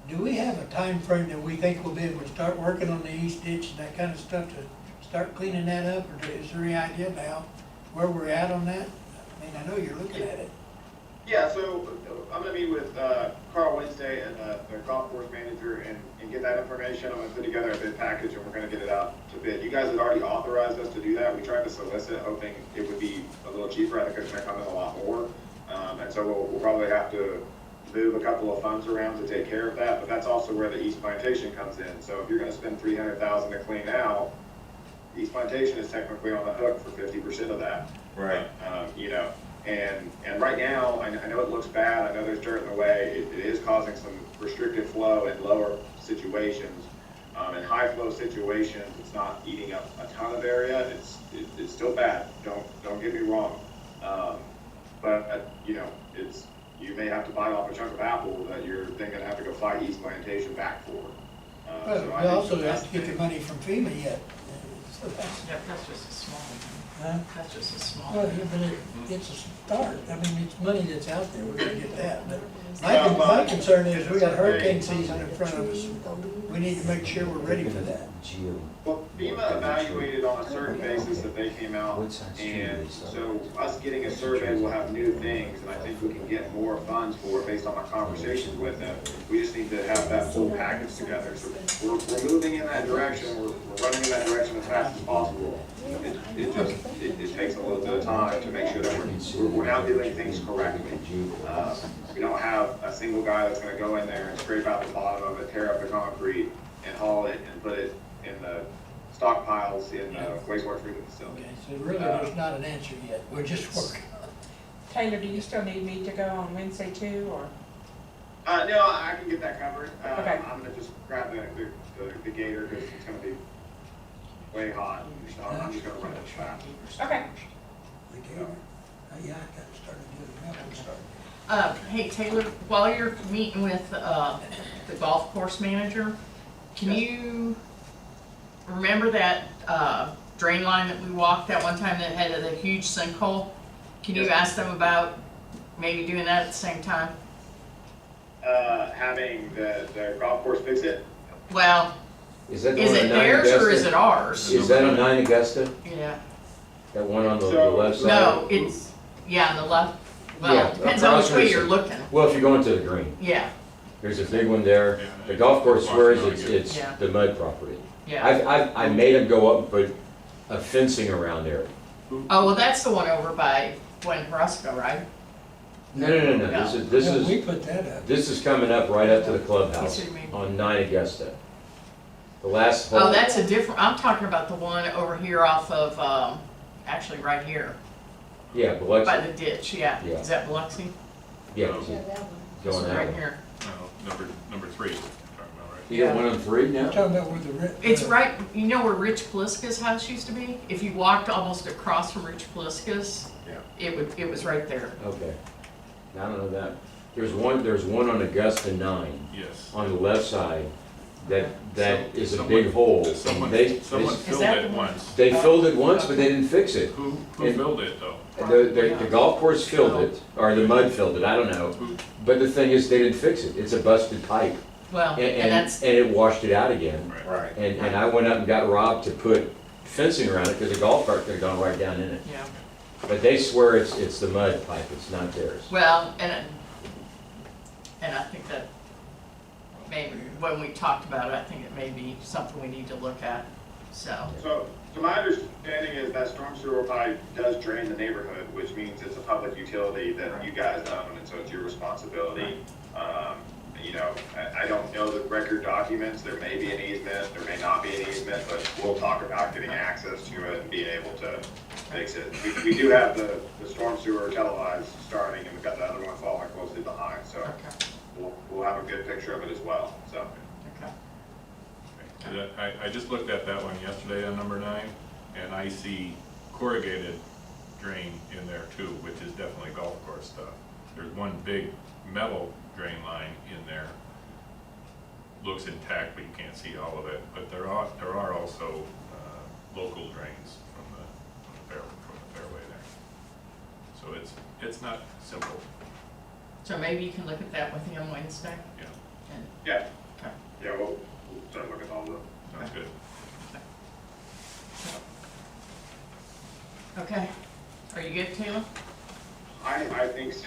Do we have a time frame that we think we'll be able to start working on the east ditch and that kind of stuff to start cleaning that up, or is there any idea about where we're at on that? I mean, I know you're looking at it. Yeah, so I'm gonna meet with Carl Wednesday and the golf course manager and get that information. I'm gonna put together a bid package and we're gonna get it out to bid. You guys had already authorized us to do that. We tried to solicit, hoping it would be a little cheaper. I think it's gonna come in a lot more. And so we'll probably have to move a couple of funds around to take care of that, but that's also where the East Plantation comes in. So if you're gonna spend $300,000 to clean out, East Plantation is technically on the hook for 50% of that. Right. You know, and right now, I know it looks bad, I know there's dirt in the way, it is causing some restricted flow in lower situations. In high flow situations, it's not eating up a ton of area, it's still bad, don't get me wrong. But, you know, you may have to bite off a chunk of apple that you're then gonna have to go fight East Plantation back for. Well, So we I think also that's have to get the money from FEMA yet. So Yep, that's just a small one. huh? That's just a small Well, one. yeah, but it's a start. I mean, it's money that's out there, we're gonna get that. But Well, my concern is we got hurricane season in front of us. We need to make sure we're ready for that. Well, FEMA evaluated on a certain basis that they came out, and so us getting a survey will have new things, and I think we can get more funds for it based on my conversations with them. We just need to have that full package together, so we're moving in that direction, we're running in that direction as fast as possible. It takes a little bit of time to make sure that we're now doing things correctly. We don't have a single guy that's gonna go in there and scrape out the bottom of it, tear up the concrete, and haul it and put it in the stockpiles in the wastewater treatment facility. Okay, so really, there's not an answer yet. We're just working. Taylor, do you still need me to go on Wednesday too, or? No, I can get that covered. Okay. I'm gonna just grab the gator because it's gonna be way hot. So I'm just gonna run it fast. Okay. The gator. Yeah, I got started doing that. I'm sorry. Hey Taylor, while you're meeting with, the golf course manager, can you remember that, drain line that we walked that one time that had a huge sinkhole? Can you Yes. ask them about maybe doing that at the same time? Having the golf course fix it. Well, Is that the is one on it 9 theirs or is Augusta? it ours? Is that on 9 Augusta? Yeah, That one on the So- left side? no, it's, yeah, on the left, Yeah, well, depends on which way you're looking, Well, if you're going to the green, yeah, there's a big one there. The golf course where it's Yeah. the mud property. yeah. I made them go up and put a fencing around there. Oh, well, that's the one over by Gwen Brusco, right? No, this Yeah, we is, put that up. this is coming up right up to the clubhouse Excuse me. on 9 Augusta. The last hole. Oh, that's a different, I'm talking about the one over here off of, actually right here, Yeah, by Biloxi, the ditch, yeah. Yeah. Is that Biloxi? yeah, Yeah, that one. This going one that right way. here. No, number 3 is what you're talking about, right? You got one on 3 You're now? talking about where the. It's right, you know where Rich Paliska's house used to be? If you walked almost across from Rich Paliska's, Yeah. it was right there. Okay. I don't know that. There's one on Augusta 9 Yes. on the left side that is a Someone- big hole. Someone Is filled that it the one? once. They filled it once, but they didn't fix it. Who And- filled it though? The golf course filled it, or the mud filled it, I don't know. Who? But the thing is, they didn't fix it. It's a busted pipe. Well, and that's, And it washed it out again. Right. Right. And I went up and got Rob to put fencing around it, because the golf cart could have gone right down in it. yeah. But they swear it's the mud pipe, it's not theirs. Well, and I think that maybe, when we talked about it, I think it may be something we need to look at, so. So my understanding is that storm sewer pipe does drain the neighborhood, which means it's a public utility that you guys own, and so it's your responsibility. You know, I don't know the record documents, there may be an easement, there may not be an easement, but we'll talk about getting access to it and being able to fix it. We do have the storm sewer televised starting, and we've got the other one following closely behind, so Okay, we'll have a good picture of it as well, so. okay. I just looked at that one yesterday on number 9, and I see corrugated drain in there too, which is definitely golf course stuff. There's one big metal drain line in there. Looks intact, but you can't see all of it. But there are also local drains from the fairway there. So it's not simple. So maybe you can look at that with him Wednesday? Yeah. And, Yeah. okay. Yeah, we'll start looking at all of them. Sounds good. Okay, are you good, Taylor? I think so.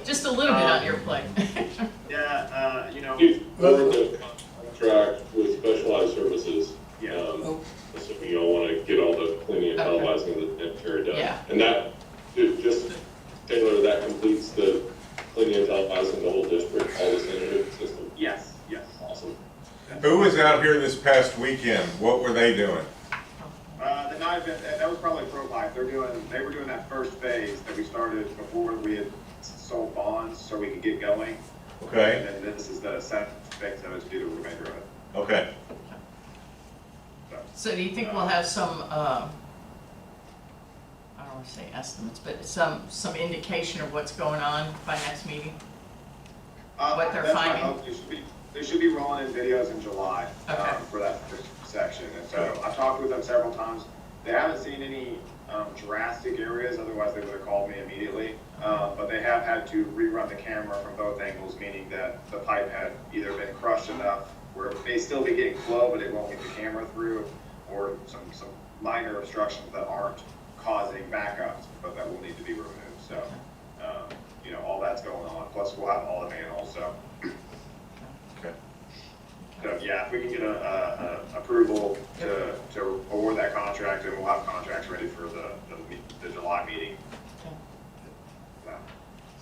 Just a little bit on your plate. Yeah, you know, You've formed a contract with Specialized Services. yeah. Assuming you all want to get all the cleaning and Okay. televising of the sanitary done. Yeah. And that, just, Taylor, that completes the cleaning and televising the whole district, all the sanitary system? Yes, yes. Awesome. Who was out here this past weekend? What were they doing? The night event, that was probably Pro Pipe. They were doing that first phase that we started before we had sold bonds so we could get going. Okay, And then this is the second phase that was to do the remainder of it. okay. So do you think we'll have some, I don't want to say estimates, but some indication of what's going on by next meeting? What they're That's my finding? hope. They should be rolling in videos in July Okay. for that first section. And so I've talked with them several times. They haven't seen any drastic areas, otherwise they would have called me immediately. But they have had to rerun the camera from both angles, meaning that the pipe had either been crushed enough where it may still be getting flow, but it won't get the camera through, or some minor obstructions that aren't causing backups, but that will need to be removed. So, you know, all that's going on. Plus, we'll have all the manholes, so. Okay. So, yeah, if we can get a approval to award that contract, and we'll have contracts ready for the July meeting. So,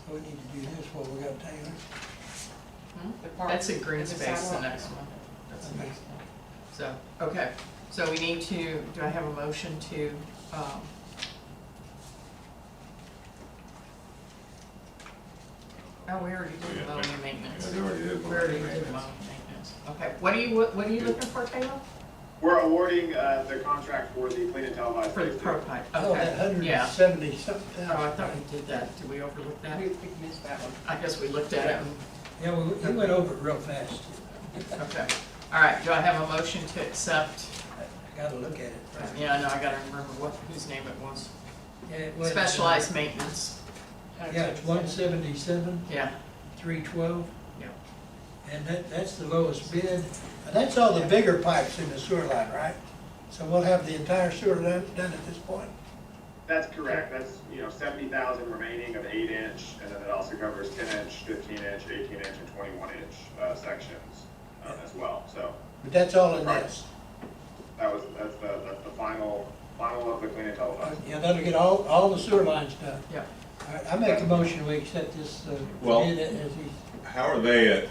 So we need to do this while we got Taylor. That's in green space, the next one. That's the next one. So, okay, so we need to, do I have a motion to, oh, we already did the mowing and maintenance. Yeah, we already did We already did the mowing and maintenance. Okay, what are you looking for, Taylor? we're awarding the contract for the clean and televised. For the phase two. pro pipe, Oh, that okay, yeah. 170 something Oh, I thousand. thought we did that, did we overlook that? We missed that one. I guess we looked at it and, Yeah, we went over it real fast. okay. All right, do I have a motion to accept, I gotta look at it. yeah, no, I gotta remember whose name it was. Yeah, it was, Specialized maintenance, Yeah, it's 177, yeah, 312. yeah. And that's the lowest bid. That's all the bigger pipes in the sewer line, right? So we'll have the entire sewer done at this point? That's correct. That's, you know, 70,000 remaining of 8-inch, and then it also covers 10-inch, 15-inch, 18-inch, and 21-inch sections as well. So But that's all in this? that's the final of the clean and televised. Yeah, that'll get all the sewer lines done. Yeah. All right, I make a motion, we accept this Well- bid as he, How are they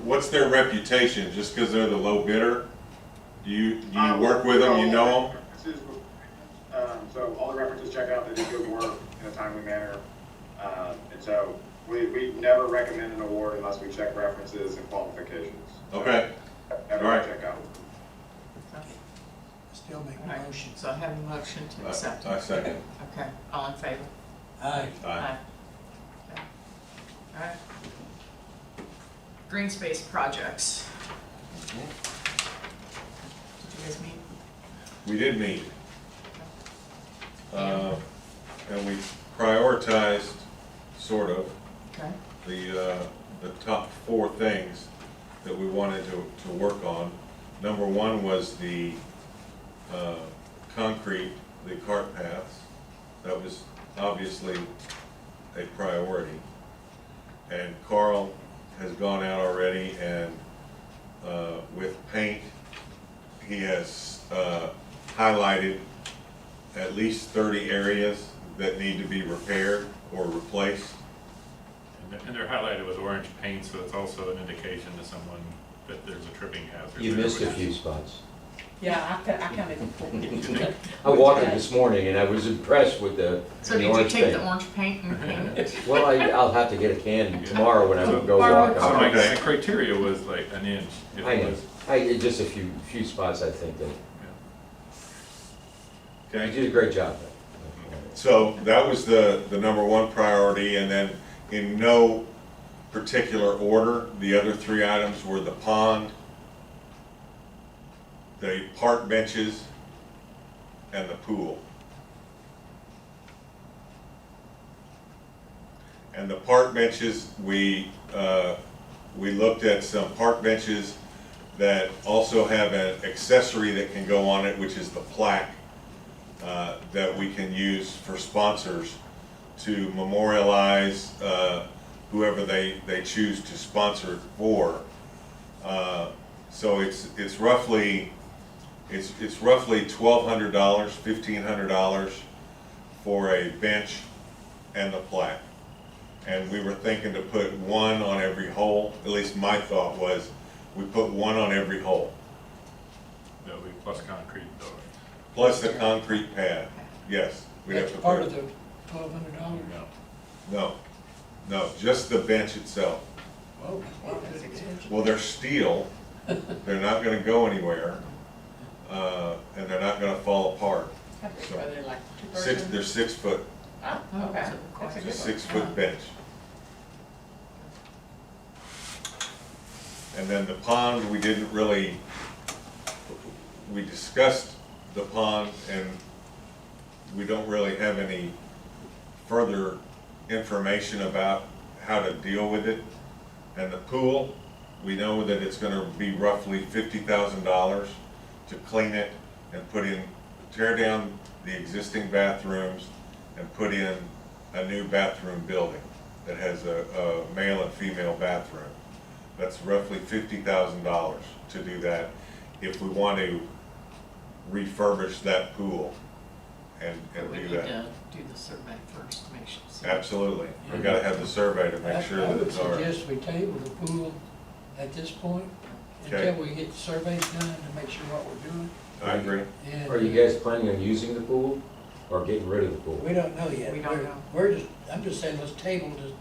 what's their reputation? Just because they're the low bidder? Do you work with them, you know them? So all the references check out, they do good work in a timely manner. And so we never recommend an award unless we check references and qualifications. Okay, Never all right. check out. still make All a right, motion. so I have a motion to accept. I second. Okay, all in favor? Aye. Aye. Okay. All right. Green space projects. Did you guys meet? We did meet. And we prioritized, sort of, Okay. the top 4 things that we wanted to work on. Number 1 was the concrete the cart paths. That was obviously a priority. And Carl has gone out already and with paint, he has highlighted at least 30 areas that need to be repaired or replaced. And they're highlighted with orange paint, so it's also an indication to someone that there's a tripping hazard. You there, missed a which few is- spots. Yeah, I kind of. I walked it this morning and I was impressed with the So the did you orange take paint. the orange paint and paint it? Well, I'll have to get a can tomorrow when I go walk So on. like, the criteria was like an inch. If I it know, was- just a few spots I think that, you Okay, did a great job. so that was the number one priority, and then in no particular order, the other three items were the pond, the park benches, and the pool. And the park benches, we looked at some park benches that also have an accessory that can go on it, which is the plaque that we can use for sponsors to memorialize whoever they choose to sponsor it for. So it's roughly $1,200, $1,500 for a bench and the plaque. And we were thinking to put one on every hole. At least my thought was, we put one on every hole, That'll be plus concrete though. plus the concrete pad. Yes, we'd have That's to part put of the $1,200? No, just the bench itself. Whoa, wow, that's expensive. Well, they're steel, they're not gonna go anywhere, and they're not gonna fall apart. How big are they, like They're 6 foot, Oh, okay. That's a good it's a one. 6 foot bench. And then the pond, we didn't really, we discussed the pond and we don't really have any further information about how to deal with it. And the pool, we know that it's gonna be roughly $50,000 to clean it and put in, tear down the existing bathrooms and put in a new bathroom building that has a male and female bathroom. That's roughly $50,000 to do that if we want to refurbish that pool and We do need that. to do the survey first to make sure. Absolutely. We gotta have the survey to make sure I that would it's ours. suggest we table the pool at this point Okay. until we get the surveys done to make sure what we're doing. I agree. And, Are you guys planning on using the pool or getting rid of the pool? We don't know yet. We don't know. I'm just saying, let's table just,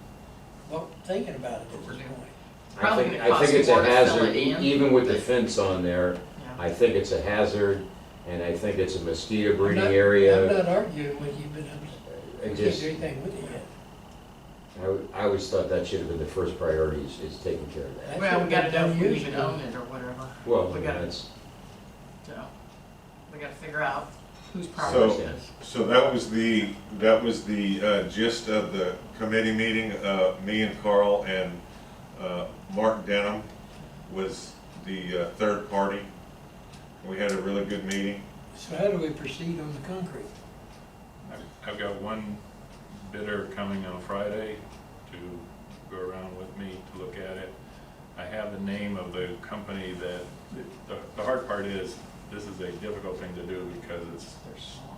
thinking about it at this point. Probably I think gonna cost it's more a to fill hazard, it in, even with the but- fence on there, Yeah. I think it's a hazard, and I think it's a mosquito I'm breeding not- area. I'm not arguing with you, but I I can't just, do anything with it yet. I always thought that should have been the first priority, is taking care of that. That Well, we should've gotta been know done if we years even ago. own it or whatever. Well, We gotta, that's, so, we gotta figure out whose property it is. So that was the gist of the committee meeting. Me and Carl and Mark Denham was the third party. We had a really good meeting. So how do we proceed on the concrete? I've got one bidder coming on Friday to go around with me to look at it. I have the name of the company that, the hard part is, this is a difficult thing to do because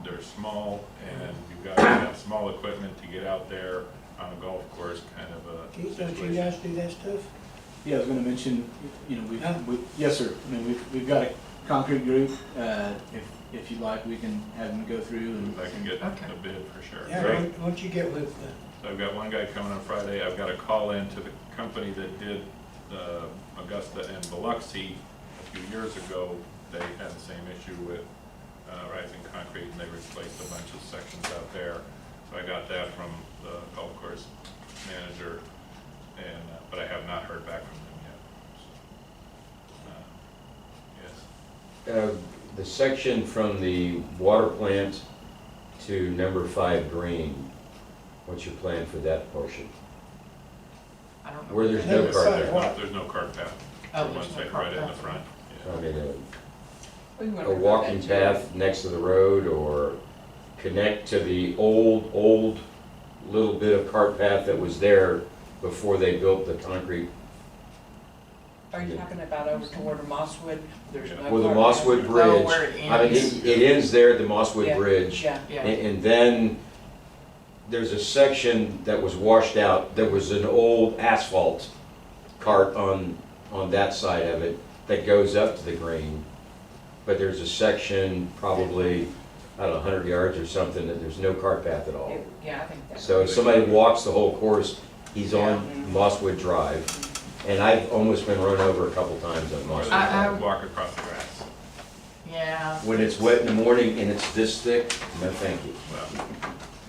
they're small and you've got to have small equipment to get out there on a golf course kind of a Keith, don't you situation. guys do that stuff? Yeah, I was gonna mention, Huh? yes, sir, I mean, we've got a concrete group, if you'd like, we can have them go through and. If I can get Okay. a bid for sure. Yeah, Great. why don't you get with, So I've got one guy coming on Friday. I've got a call in to the company that did Augusta and Biloxi a few years ago. They had the same issue with rising concrete and they replaced a bunch of sections out there. So I got that from the golf course manager, and but I have not heard back from them yet. Yes. the section from the water plant to number 5 Green, what's your plan for that portion? I don't know. Where there's no Number cart five, path. There's no cart path. Oh, One there's no site cart right in the path. front. I mean, We can a work walking with that too. path next to the road, or connect to the old little bit of cart path that was there before they built the concrete. Are you talking about over toward the Mosswood? There's no Well, the car Mosswood path. Bridge, Oh, where it I mean, ends. it ends there at the Mosswood Yeah, Bridge. Yeah, Yeah, And then there's a section that was washed out. There was an old asphalt cart on that side of it that goes up to the green. But there's a section probably, I don't know, 100 yards or something, that there's no cart path at all. yeah, I think that's. So if somebody walks the whole course, he's on Mosswood Drive. And I've almost been run over a couple times on Mosswood I- Drive. Walk across the grass. yeah. When it's wet in the morning and it's this thick, no thank you. Well,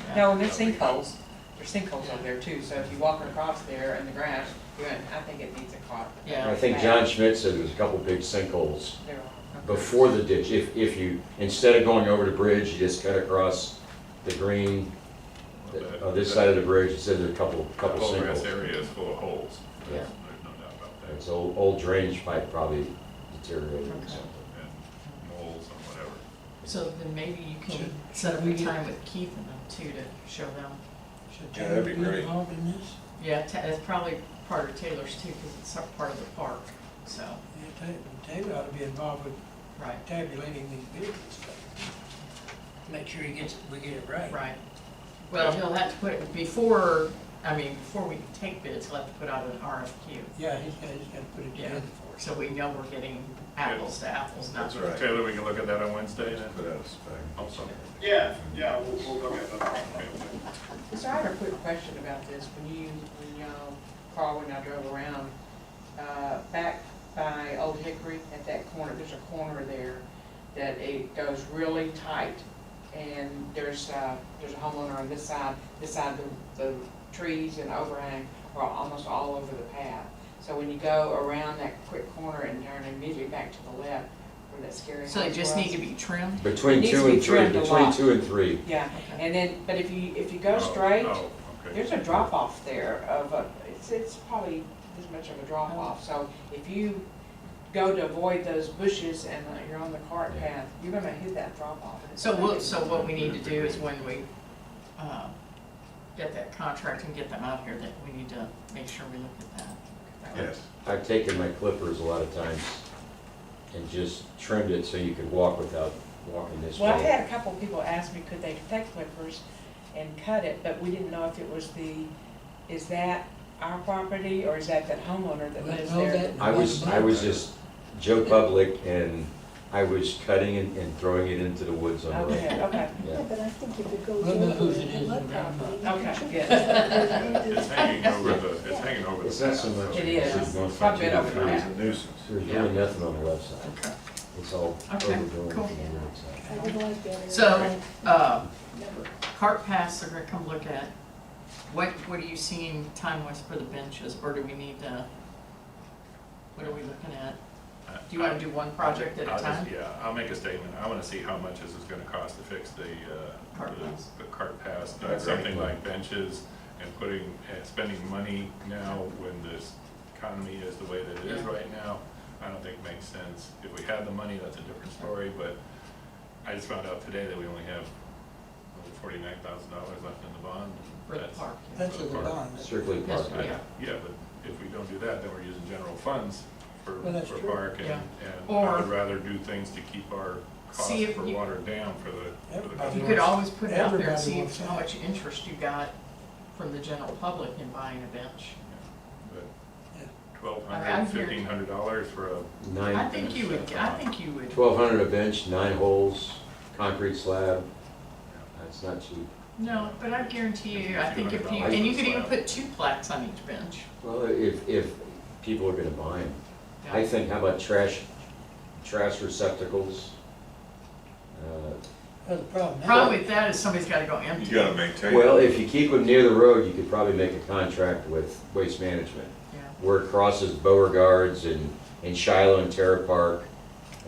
yeah. No, and there's sinkholes. There's sinkholes over there too, so if you walk across there in the grass, I think it needs a car. Yeah. I think John Schmidt said there's a couple big sinkholes There are. before the ditch. If you, instead of going over the bridge, you just cut across the green, on this side of the bridge, he said there's a couple The whole grass sinkholes. area is full of holes. Yeah. There's no doubt about that. It's old drainage pipe probably deteriorated or Okay. something. And moles and whatever. So then maybe you can Should- set up should a we- time with Keith and them too to show them. Should Yeah, that'd be Taylor great. involved in this? Yeah, that's probably part of Taylor's too, because it's part of the park, so, Yeah, Taylor ought to be involved with right, tabulating these bids and stuff. Make sure we get it right. right. Well, he'll have to put, before we take bids, he'll have to put out an RFQ. Yeah, he's got to put it Yeah. together for us. So we know we're getting apples to apples, not. That's right. Taylor, we can look at that on Wednesday then? Put out a spec. Also. Yeah, we'll look at that. So I have a quick question about this. When Carl, when I drove around, back by Old Hickory at that corner, there's a corner there that it goes really tight. And there's a homeowner on this side the trees and overhang are almost all over the path. So when you go around that quick corner and turn immediately back to the left, where that scary So they house just was. need to be trimmed? Between Needs 2 to be and 3, trimmed a between lot. 2 and 3. Yeah, Okay. and then, but if you go Oh, straight, oh, okay. there's a drop off there it's probably this much of a drop off. So if you go to avoid those bushes and you're on the cart Yeah. path, you're gonna hit that drop off. So what we need to do is when we, get that contract and get them out here, that we need to make sure we look at that. Yes. I've taken my clippers a lot of times and just trimmed it so you could walk without walking this way. Well, I had a couple of people ask me, could they take clippers and cut it, but we didn't know if it was is that our property or is that homeowner that Well, lives know there? that. I was just Joe Public and I was cutting and throwing it into the woods on the road. Okay, okay. Yeah, Yeah. but I think if it goes We'll know over whose it the is mud and round property. up. Okay, you good. can- It's hanging over the. It's not so much. It is. it's It's probably been over It's there. a nuisance. There's Yeah. really nothing on the left side. Okay. It's all Okay, overgrown cool. from the right side. I would like that. So, cart paths they're gonna come look at. What are you seeing time-wise for the benches, or do we need to, what are we looking at? Do you wanna do one project at a I'll just- time? Yeah, I'll make a statement. I wanna see how much this is gonna cost to fix the Cart paths. the cart paths. Right. Something like benches and spending money now when this economy is the way that it is Yeah. right now, I don't think makes sense. If we had the money, that's a different story, but I just found out today that we only have $49,000 left in the bond. For the That's- park. That's for in the park. bond. Strictly Yes, park. yeah. Yeah, but if we don't do that, then we're using general funds for Well, that's true. park and Yeah. I Or- would rather do things to keep our costs See if for you- water down for the Everybody You customers. could always put it out there and Everybody see wants how that. much interest you got from the general public in buying a bench. But Yeah. $1,200, $1,500 for a, I think you would, 1,200 a bench, 9 holes, concrete slab. That's not cheap. no, but I guarantee you, I think if you, and you could even put 2 plaques on each bench. Well, if people are gonna buy them. Yeah. I think, how about trash receptacles? Well, the problem now. Problem with that is somebody's gotta go empty. You gotta maintain. Well, if you keep them near the road, you could probably make a contract with Waste Management, Yeah. where it crosses Beauregards and Shiloh and Terra Park,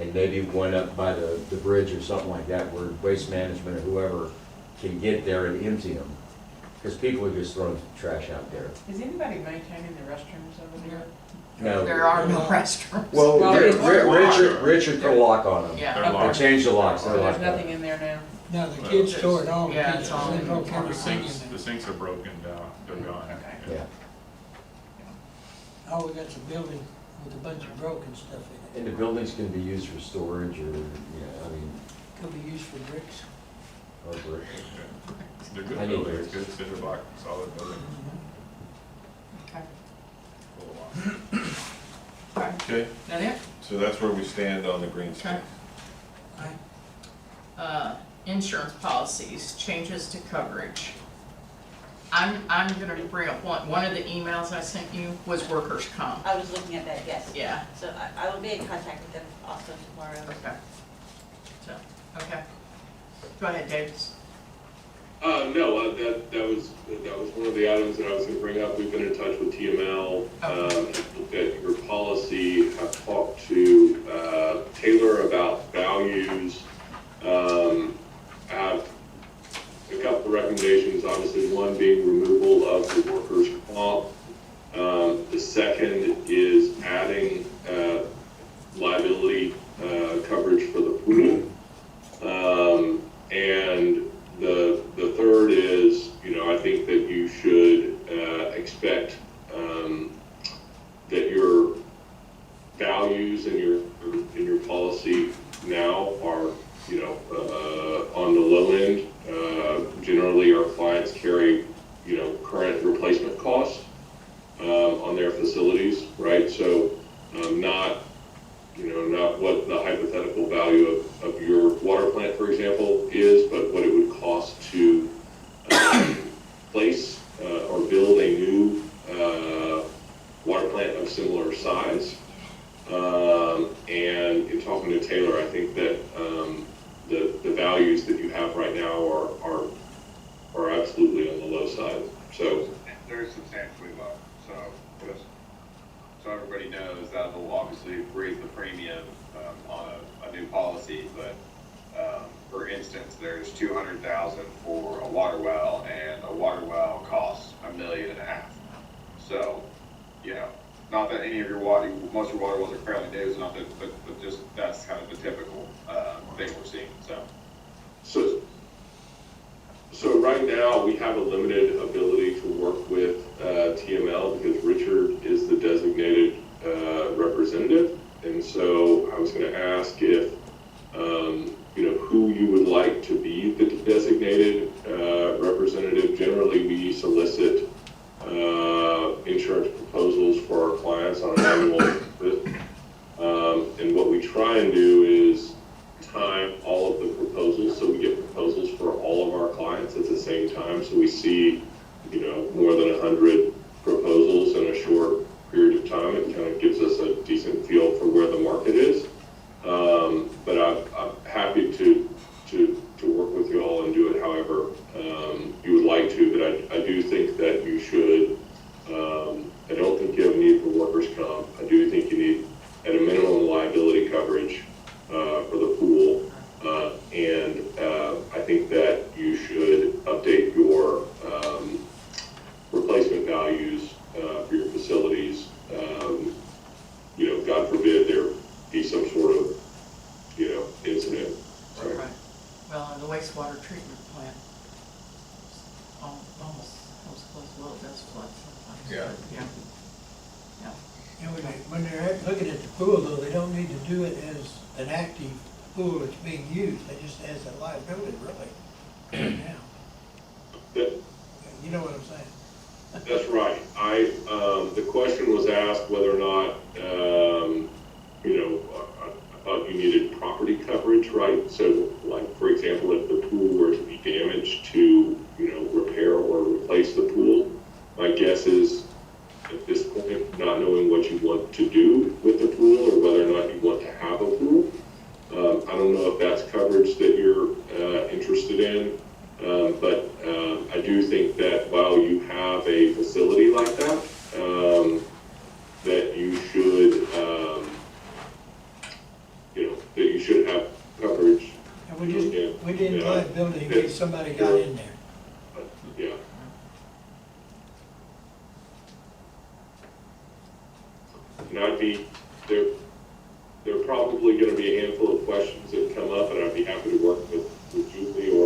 and maybe one up by the bridge or something like that, where Waste Management or whoever can get there and empty them. Because people are just throwing trash out there. Is anybody maintaining the restrooms over there? No. There are no restrooms. Well, Well, it's- Richard put a lock on them. Yeah. They're They locked. changed the locks, So they're there's locked up. nothing in there now? Now, the Well, kids store it all. Yeah, it's all in They don't the carry The everything sinks, in the sinks are broken down, they're gone. Okay. Yeah. there. Oh, we got some building with a bunch of broken stuff in And the buildings can be used for storage or, you know, I mean, it. Could be used for bricks. or brick. They're good I need buildings, bricks. good cinder block, solid building. Okay. Full of water. All right, Okay, that it? so that's where we stand on the green space. Okay. Insurance policies, changes to coverage. I'm gonna bring up one of the emails I sent you was workers' comp. I was looking at that, yes. Yeah, So I will be in contact with them also tomorrow. okay. So, okay. Go ahead, Davis. No, that was one of the items that I was gonna bring up. We've been in touch with TML, looked at your policy, have talked to, Taylor about values. I have a couple of recommendations, obviously, one being removal of the workers' comp. The second is adding, liability, coverage for the pool. And the third is, I think that you should expect that your values in your policy now are, on the low end. Generally, our clients carry, current replacement costs on their facilities, right? So not what the hypothetical value of your water plant, for example, is, but what it would cost to place or build a new water plant of similar size. And in talking to Taylor, I think that the values that you have right now are absolutely on the low side. So They're substantially low, so just so everybody knows, that will obviously raise the premium on a new policy, but for instance, there's 200,000 for a water well, and a water well costs $1.5 million. So, not that any of your water, most of your water wells are fairly new, so not that, but just that's kind of the typical thing we're seeing. So right now, we have a limited ability to work with TML because Richard is the designated representative. And so I was going to ask if, who you would like to be the designated representative. Generally, we solicit insurance proposals for our clients on an annual basis. And what we try and do is time all of the proposals, so we get proposals for all of our clients at the same time. So we see, more than 100 proposals in a short period of time. It kind of gives us a decent feel for where the market is. But I'm happy to work with you all and do it however you would like to. But I do think that you should. I don't think you have a need for workers' comp. I do think you need, at a minimum, liability coverage for the pool. And I think that you should update your replacement values for your facilities. God forbid there be some sort of, incident. So, Right. Well, and the wastewater treatment plant, almost close, well, it does flood sometimes. Yeah. Yeah. When they're looking at the pool though, they don't need to do it as an active pool that's being used, they just as a liability really, now. that- You know what I'm saying? That's right. The question was asked whether or not, I thought you needed property coverage, right? So, like, for example, if the pool were to be damaged to, repair or replace the pool, my guess is, at this point, not knowing what you want to do with the pool or whether or not you want to have a pool. I don't know if that's coverage that you're interested in. But I do think that while you have a facility like that, that you should, that you should have coverage. And we didn't Yeah. liability in case somebody got in there. Yeah. And there are probably going to be a handful of questions that come up, and I'd be happy to work with Julie or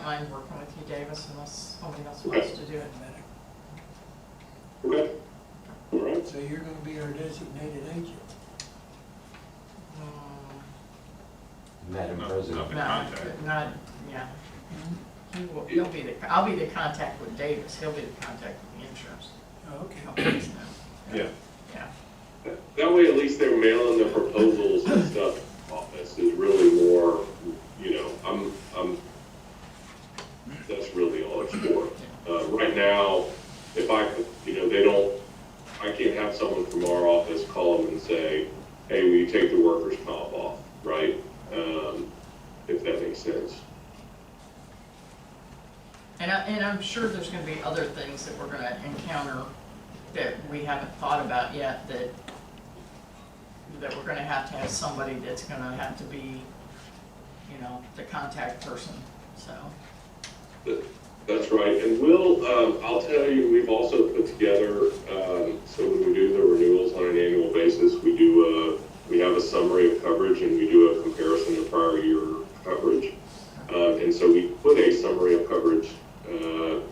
mind working with you, Davis, unless somebody else wants to do it. Okay. All right. So you're gonna be our designated agent? Madam No, President. The No, contact. not, yeah. He'll be the, I'll be the contact with Davis, he'll be the contact with the insurance Oh, okay. companies now. Yeah. Yeah. That way, at least they're mailing the proposals and stuff. Office is really more, you know, that's really all it's for. Right now, if I could, you know, I can't have someone from our office call them and say, hey, will you take the workers' comp off, right? If that makes sense. And I'm sure there's gonna be other things that we're gonna encounter that we haven't thought about yet, that we're gonna have somebody that's gonna have to be, you know, the contact person, so. That's right, and I'll tell you, we've also put together, so when we do the renewals on an annual basis, we have a summary of coverage and we do a comparison to prior year coverage. And so we put a summary of coverage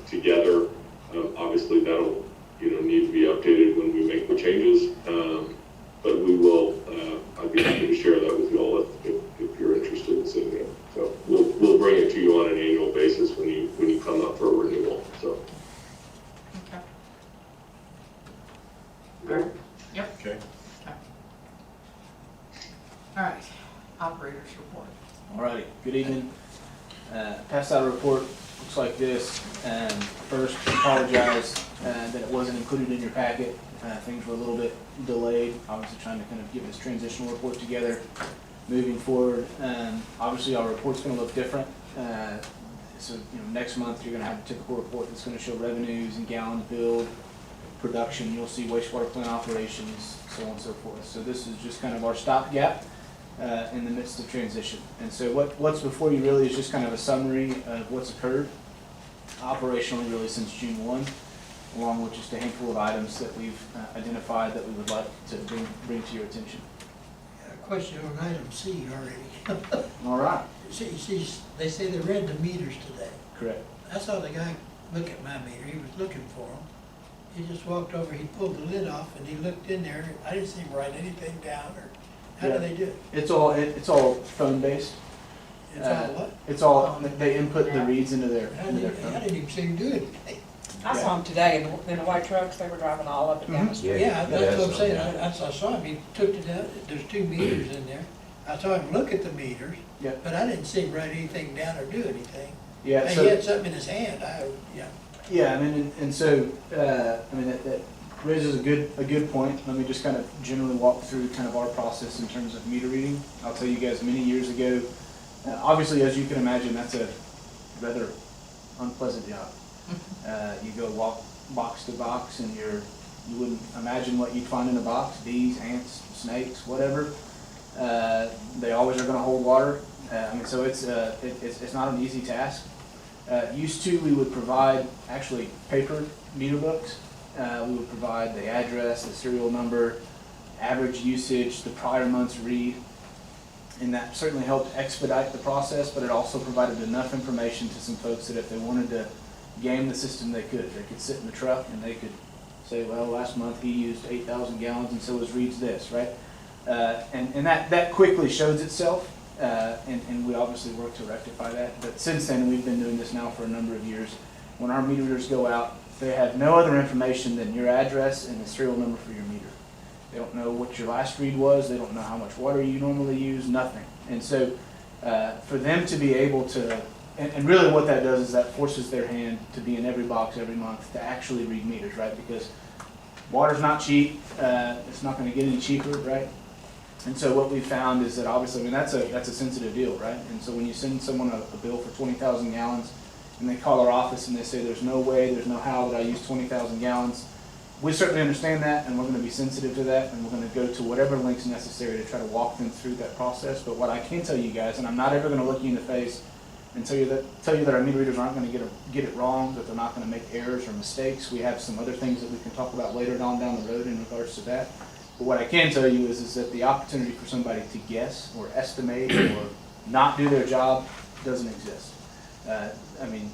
together. Obviously that'll, you know, need to be updated when we make the changes. But we will, I'd be happy to share that with you all if you're interested in seeing it. So we'll bring it to you on an annual basis when you come up for a renewal, so. Okay. Okay. Yep. Okay. All right, operators report. Alrighty, good evening. Passed out a report, looks like this. First, apologize that it wasn't included in your packet. Things were a little bit delayed, obviously trying to kind of get this transitional report together moving forward. Obviously, our report's gonna look different. So, you know, next month, you're gonna have a typical report that's gonna show revenues and gallons billed, production. You'll see wastewater plant operations, so on and so forth. So this is just kind of our stopgap in the midst of transition. And so what's before you really is just kind of a summary of what's occurred operationally really since June 1, along with just a handful of items that we've identified that we would like to bring to your attention. A question on item C already. All right. See, they say they read the meters today. Correct. I saw the guy look at my meter, he was looking for them. He just walked over, he pulled the lid off and he looked in there. I didn't see him write anything down, or how do they do it? It's all phone based. It's all what? It's all, they input the reads into their I phone. didn't even see him do anything. I saw them today in the white trucks, they were driving all up and down the street. Yeah, that's what I'm saying. Yeah. I saw him, he took it out, there's 2 meters in there. I saw him look at the meters, Yep. but I didn't see him write anything down or do anything. Yeah, He so, had something in his hand, yeah, I mean, and so, I mean, that raises a good point. Let me just kind of generally walk through kind of our process in terms of meter reading. I'll tell you guys, many years ago, obviously, as you can imagine, that's a rather unpleasant job. You go walk box to box and you wouldn't imagine what you'd find in a box, bees, ants, snakes, whatever. They always are gonna hold water. I mean, so it's not an easy task. Used to, we would provide actually paper meter books. We would provide the address, the serial number, average usage, the prior month's read. And that certainly helped expedite the process, but it also provided enough information to some folks that if they wanted to game the system, they could. They could sit in the truck and they could say, well, last month he used 8,000 gallons and so his read's this, right? And that quickly shows itself, and we obviously work to rectify that. But since then, we've been doing this now for a number of years. When our meter readers go out, they have no other information than your address and the serial number for your meter. They don't know what your last read was. They don't know how much water you normally use, nothing. And so for them to be able to, and really what that does is that forces their hand to be in every box every month to actually read meters, right? Because water's not cheap. It's not going to get any cheaper, right? And so what we found is that obviously, I mean, that's a sensitive deal, right? And so when you send someone a bill for 20,000 gallons and they call our office and they say, there's no way, there's no how that I use 20,000 gallons, we certainly understand that, and we're going to be sensitive to that, and we're going to go to whatever lengths necessary to try to walk them through that process. But what I can tell you guys, and I'm not ever going to look you in the face and tell you that our meter readers aren't going to get it wrong, that they're not going to make errors or mistakes. We have some other things that we can talk about later on down the road in regards to that. But what I can tell you is that the opportunity for somebody to guess or estimate or not do their job doesn't exist. I mean,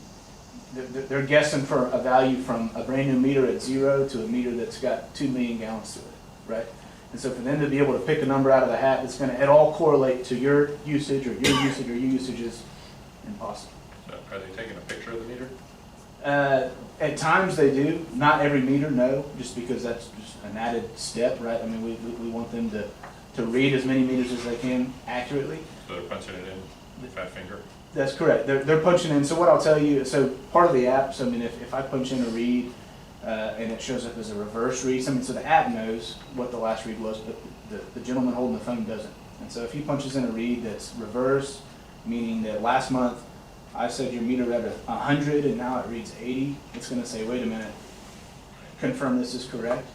they're guessing for a value from a brand new meter at 0 to a meter that's got 2 million gallons to it, right? And so for them to be able to pick a number out of the hat that's going to at all correlate to your usage or your usage or your usage is impossible. So are they taking a picture of the meter? At times they do, not every meter, no, just because that's just an added step, right? I mean, we want them to read as many meters as they can accurately. So they're punching it in, fat finger? That's correct. They're punching in. So what I'll tell you, so part of the app, so I mean, if I punch in a read and it shows up as a reverse read, I mean, so the app knows what the last read was, but the gentleman holding the phone doesn't. And so if he punches in a read that's reverse, meaning that last month I said your meter read 100 and now it reads 80, it's going to say, wait a minute, confirm this is correct.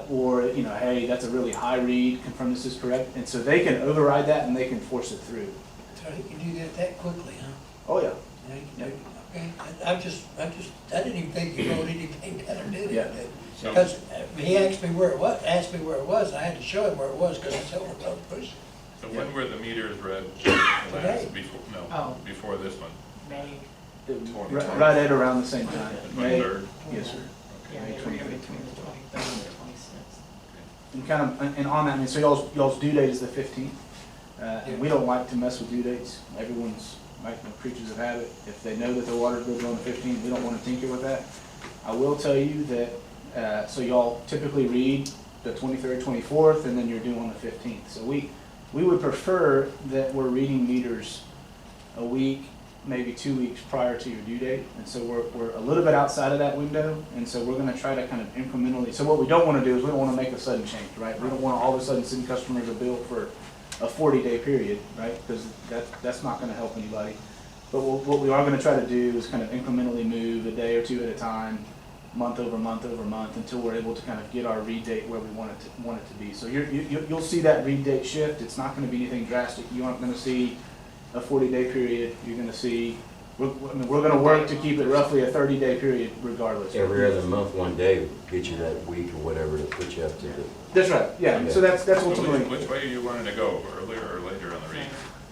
Or, you know, hey, that's a really high read, confirm this is correct. And so they can override that and they can force it through. So you can do that quickly, huh? Oh, yeah. Yeah, you can do it. Okay, I didn't even think you wrote anything down or did Yeah. it. So- Because he asked me where it was, and I had to show him where it was, because I said, well, don't push it. So when were the meters read Today. last, before, Oh. before this one? May, Right at around the same time. The May- 23rd? Yes, sir. yeah, May they were 23rd. between the 23rd and the 26th. And kind of, and on that, I mean, so y'all's due date is the 15th. And we don't like to mess with due dates. Everyone's like creatures of habit. If they know that their water's bill's on the 15th, we don't want to tinker with that. I will tell you that, so y'all typically read the 23rd, 24th, and then you're due on the 15th. So we would prefer that we're reading meters a week, maybe 2 weeks prior to your due date. And so we're a little bit outside of that window. And so we're going to try to kind of incrementally, so what we don't want to do is we don't want to make a sudden change, right? We don't want to all of a sudden send customers a bill for a 40-day period, right? Because that's not going to help anybody. But what we are going to try to do is kind of incrementally move a day or two at a time, month over month over month, until we're able to kind of get our read date where we want it to be. So you'll see that read date shift. It's not going to be anything drastic. You aren't going to see a 40-day period. You're going to see, we're going to work to keep it roughly a 30-day period regardless. Every other month, one day, would get you that week or whatever to put you up to the. That's right, yeah. So that's So ultimately. which way are you wanting to go, earlier or later on the read?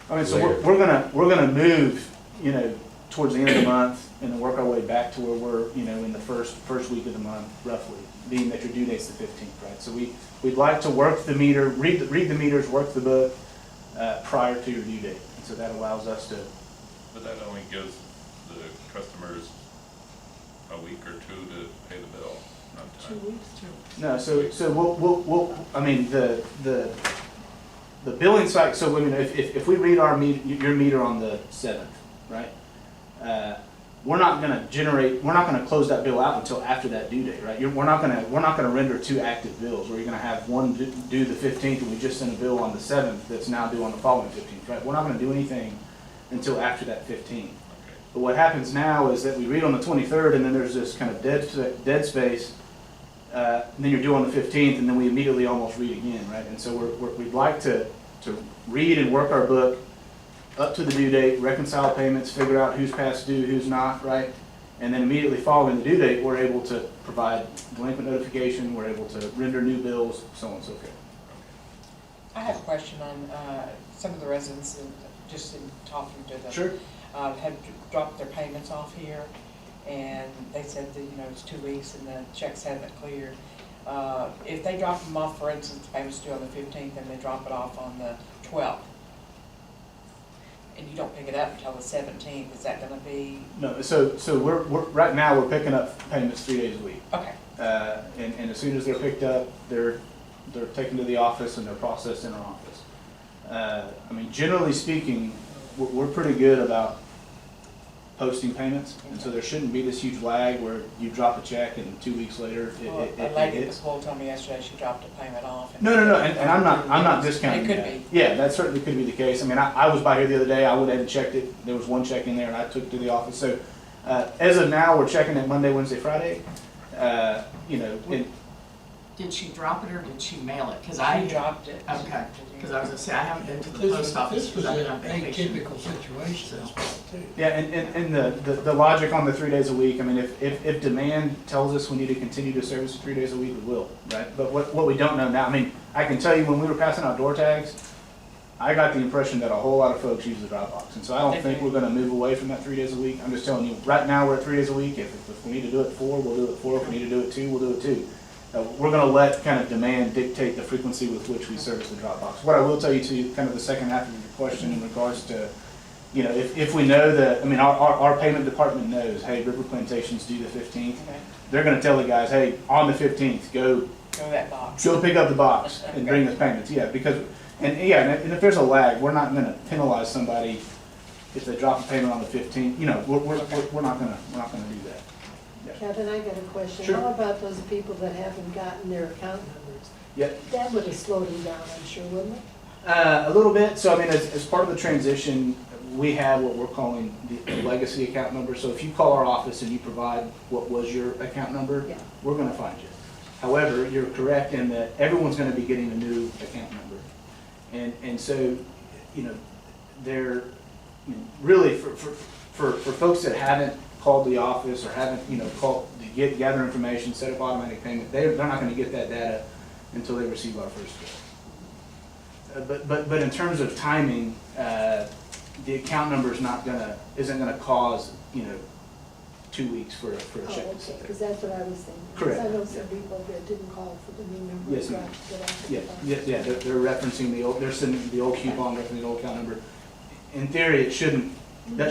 I mean, so Later. we're gonna move, you know, towards the end of the month and then work our way back to where we're, you know, in the first week of the month, roughly, being that your due date's the 15th, right? So we'd like to work the meter, read the meters, work the book prior to your due date. And so that allows us to. But that only gives the customers a week or two to pay the bill, not 2 time. weeks, No, so we'll I mean, the billing cycle, so I mean, if we read your meter on the 7th, right? We're not gonna close that bill out until after that due date, right? We're not gonna render 2 active bills, where you're gonna have one due the 15th, and we just sent a bill on the 7th that's now due on the following 15th, right? We're not gonna do anything until after that 15th. But what happens now is that we read on the 23rd, and then there's this kind of dead space, and then you're due on the 15th, and then we immediately almost read again, right? And so we'd like to read and work our book up to the due date, reconcile payments, figure out who's past due, who's not, right? And then immediately following the due date, we're able to provide delinquent notification, we're able to render new bills, so on and so forth. I have a question on some of the residents, just in talking to them. Sure. Have dropped their payments off here, and they said that, you know, it's 2 weeks and the checks haven't cleared. If they drop them off, for instance, the payment's due on the 15th, and they drop it off on the 12th, and you don't pick it up until the 17th, is that gonna be? No, so we're right now, we're picking up payments 3 days a week. Okay. And as soon as they're picked up, they're taken to the office and they're processed in our office. I mean, generally speaking, we're pretty good about posting payments, and so there shouldn't be this huge lag where you drop a check and 2 weeks later Well, a lady at the school told me yesterday she dropped a payment off. No, and I'm not discounting It could that. be. Yeah, that certainly could be the case. I mean, I was by here the other day, I went ahead and checked it, there was one check in there, and I took it to the office. So, as of now, we're checking it Monday, Wednesday, Friday. You know, Did she drop it or did she mail it? Because I dropped it. Okay, because I was gonna say, I haven't been to the This post office was because I've an been on vacation. atypical situation, too. yeah, and the logic on the 3 days a week, I mean, if demand tells us we need to continue to service 3 days a week, we will, right? But what we don't know now, I mean, I can tell you when we were passing out door tags, I got the impression that a whole lot of folks use the drop box, and so I don't think we're gonna move away from that 3 days a week. I'm just telling you, right now, we're at 3 days a week. If we need to do it 4, we'll do it 4. If we need to do it 2, we'll do it 2. We're gonna let kind of demand dictate the frequency with which we service the drop box. What I will tell you to kind of the second half of your question in regards to, you know, if we know that, I mean, our payment department knows, hey, River Plantation's due the 15th. Okay. They're gonna tell the guys, hey, on the 15th, go that box. Go pick up the box and bring us payments, yeah, because, and if there's a lag, we're not gonna penalize somebody if they drop a payment on the 15th, you know, we're not gonna do that. Yeah. Kevin, I got a question. Sure. How about those people that haven't gotten their account numbers? Yep. That would have slowed them down, I'm sure, wouldn't it? A little bit, so I mean, as part of the transition, we have what we're calling the legacy account number, so if you call our office and you provide what was your account number, Yeah. we're gonna find you. However, you're correct in that everyone's gonna be getting a new account number. And so, you know, they're, you know, really for folks that haven't called the office or haven't, you know, called to gather information, set up automatic payment, they're not gonna get that data until they receive our first bill. But in terms of timing, the account number isn't gonna cause, you know, 2 weeks for a check Oh, to okay, sit there. because that's what I was thinking. 'Cause Correct, I know yeah. some people that didn't call for the new number. Yes, ma'am. got after Yeah, the yeah, they're referencing the old, they're sending the old coupon, referencing the old account number. In theory, that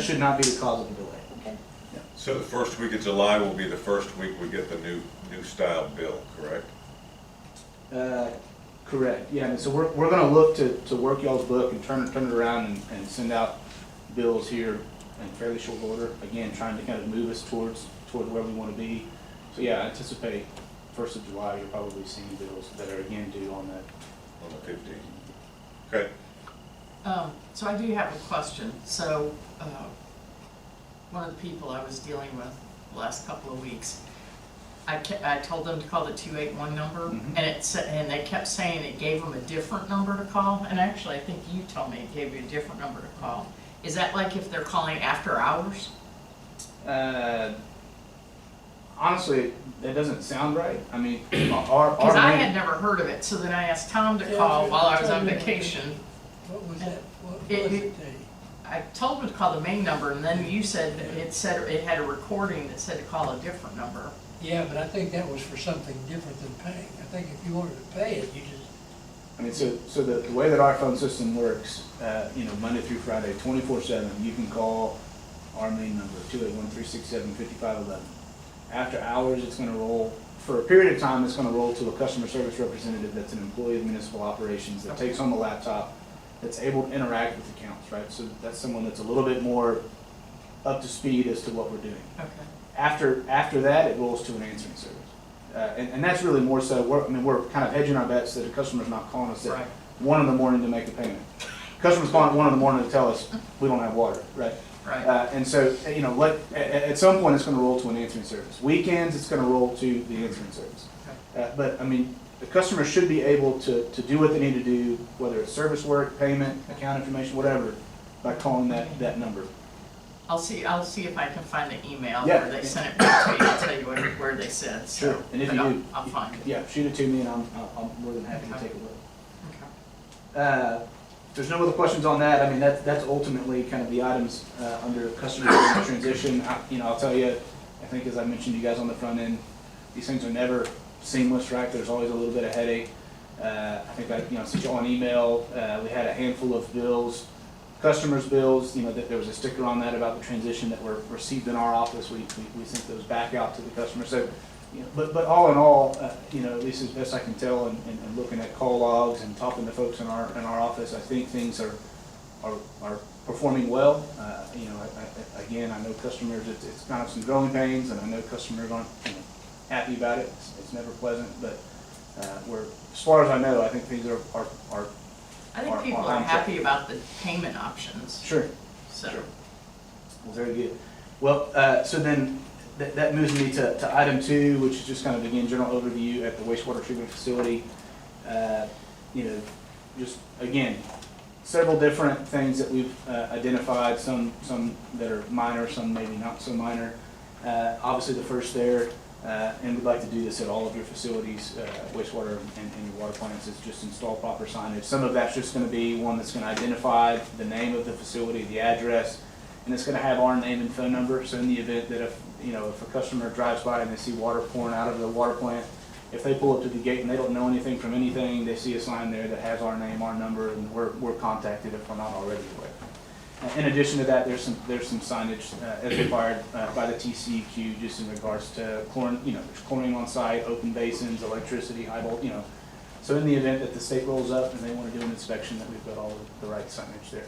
should not be the cause of the delay. Okay. So the first week of July will be the first week we get the new style bill, correct? Correct, yeah, and so we're gonna look to work y'all's book and turn it around and send out bills here in fairly short order. Again, trying to kind of move us toward where we wanna be. So yeah, I anticipate 1st of July, you're probably seeing bills that are again due on that. On the 15th. Okay. So I do have a question. So, one of the people I was dealing with the last couple of weeks, I told them to call the 281 number, Mhm. and they kept saying it gave them a different number to call, and actually, I think you told me it gave you a different number to call. Is that like if they're calling after hours? Honestly, that doesn't sound right. I mean, our Because I main- had never heard of it, so then I asked Tom to Yeah, call while I was tell on me. vacation. What was that? What was It- it? Dave? I told him to call the main number, and then you said it had a recording that said to call a different number. Yeah, but I think that was for something different than paying. I think if you wanted to pay it, you just, I mean, so the way that our phone system works, you know, Monday through Friday, 24/7, you can call our main number, 281-367-5511. After hours, it's gonna roll, for a period of time, it's gonna roll to a customer service representative that's an employee of municipal operations that takes on the laptop, that's able to interact with accounts, right? So that's someone that's a little bit more up to speed as to what we're doing. Okay. After that, it rolls to an answering service. And that's really more so, we're kind of hedging our bets that the customer's not calling us at Right. 1 in the morning to make a payment. Customer's calling at 1 in the morning to tell us we don't have water, right? Right. And so, you know, at some point, it's gonna roll to an answering service. Weekends, it's gonna roll to the answering service. But, I mean, the customer should be able to do what they need to do, whether it's service work, payment, account information, whatever, by calling that number. I'll see if I can find the email Yeah. where they sent it back to me, I'll tell you where they said, so. Sure, and if but you I'll- do. I'll find it. Yeah, shoot it to me and I'm more than happy to Okay. take a look. Okay. If there's no other questions on that, I mean, that's ultimately kind of the items under customer service transition. You know, I'll tell you, I think as I mentioned to you guys on the front end, these things are never seamless, right? There's always a little bit of headache. I think I sent you all an email. We had a handful of bills, customers' bills, you know, that there was a sticker on that about the transition that were received in our office. We sent those back out to the customer. So, you know, but all in all, you know, at least as best I can tell, and looking at call logs and talking to folks in our office, I think things are performing well. You know, again, I know customers, it's kind of some growing pains, and I know customers aren't, you know, happy about it. It's never pleasant, but as far as I know, I think things are I think people are happy about the payment options, Sure. so. Sure. Well, very good. Well, so then that moves me to item 2, which is just kind of, again, general overview at the wastewater treatment facility. You know, just, again, several different things that we've identified, some that are minor, some maybe not so minor. Obviously, the first there, And we'd like to do this at all of your facilities, wastewater and your water plants, is just install proper signage. Some of that's just gonna be one that's gonna identify the name of the facility, the address, and it's gonna have our name and phone number. So in the event that if a customer drives by and they see water pouring out of the water plant, if they pull up to the gate and they don't know anything from anything, they see a sign there that has our name, our number, and we're contacted if we're not already aware. In addition to that, there's some signage as required by the TCEQ just in regards to chlorine, there's chlorine on site, open basins, electricity, high volt, So in the event that the state rolls up and they want to do an inspection, that we've got all of the right signage there.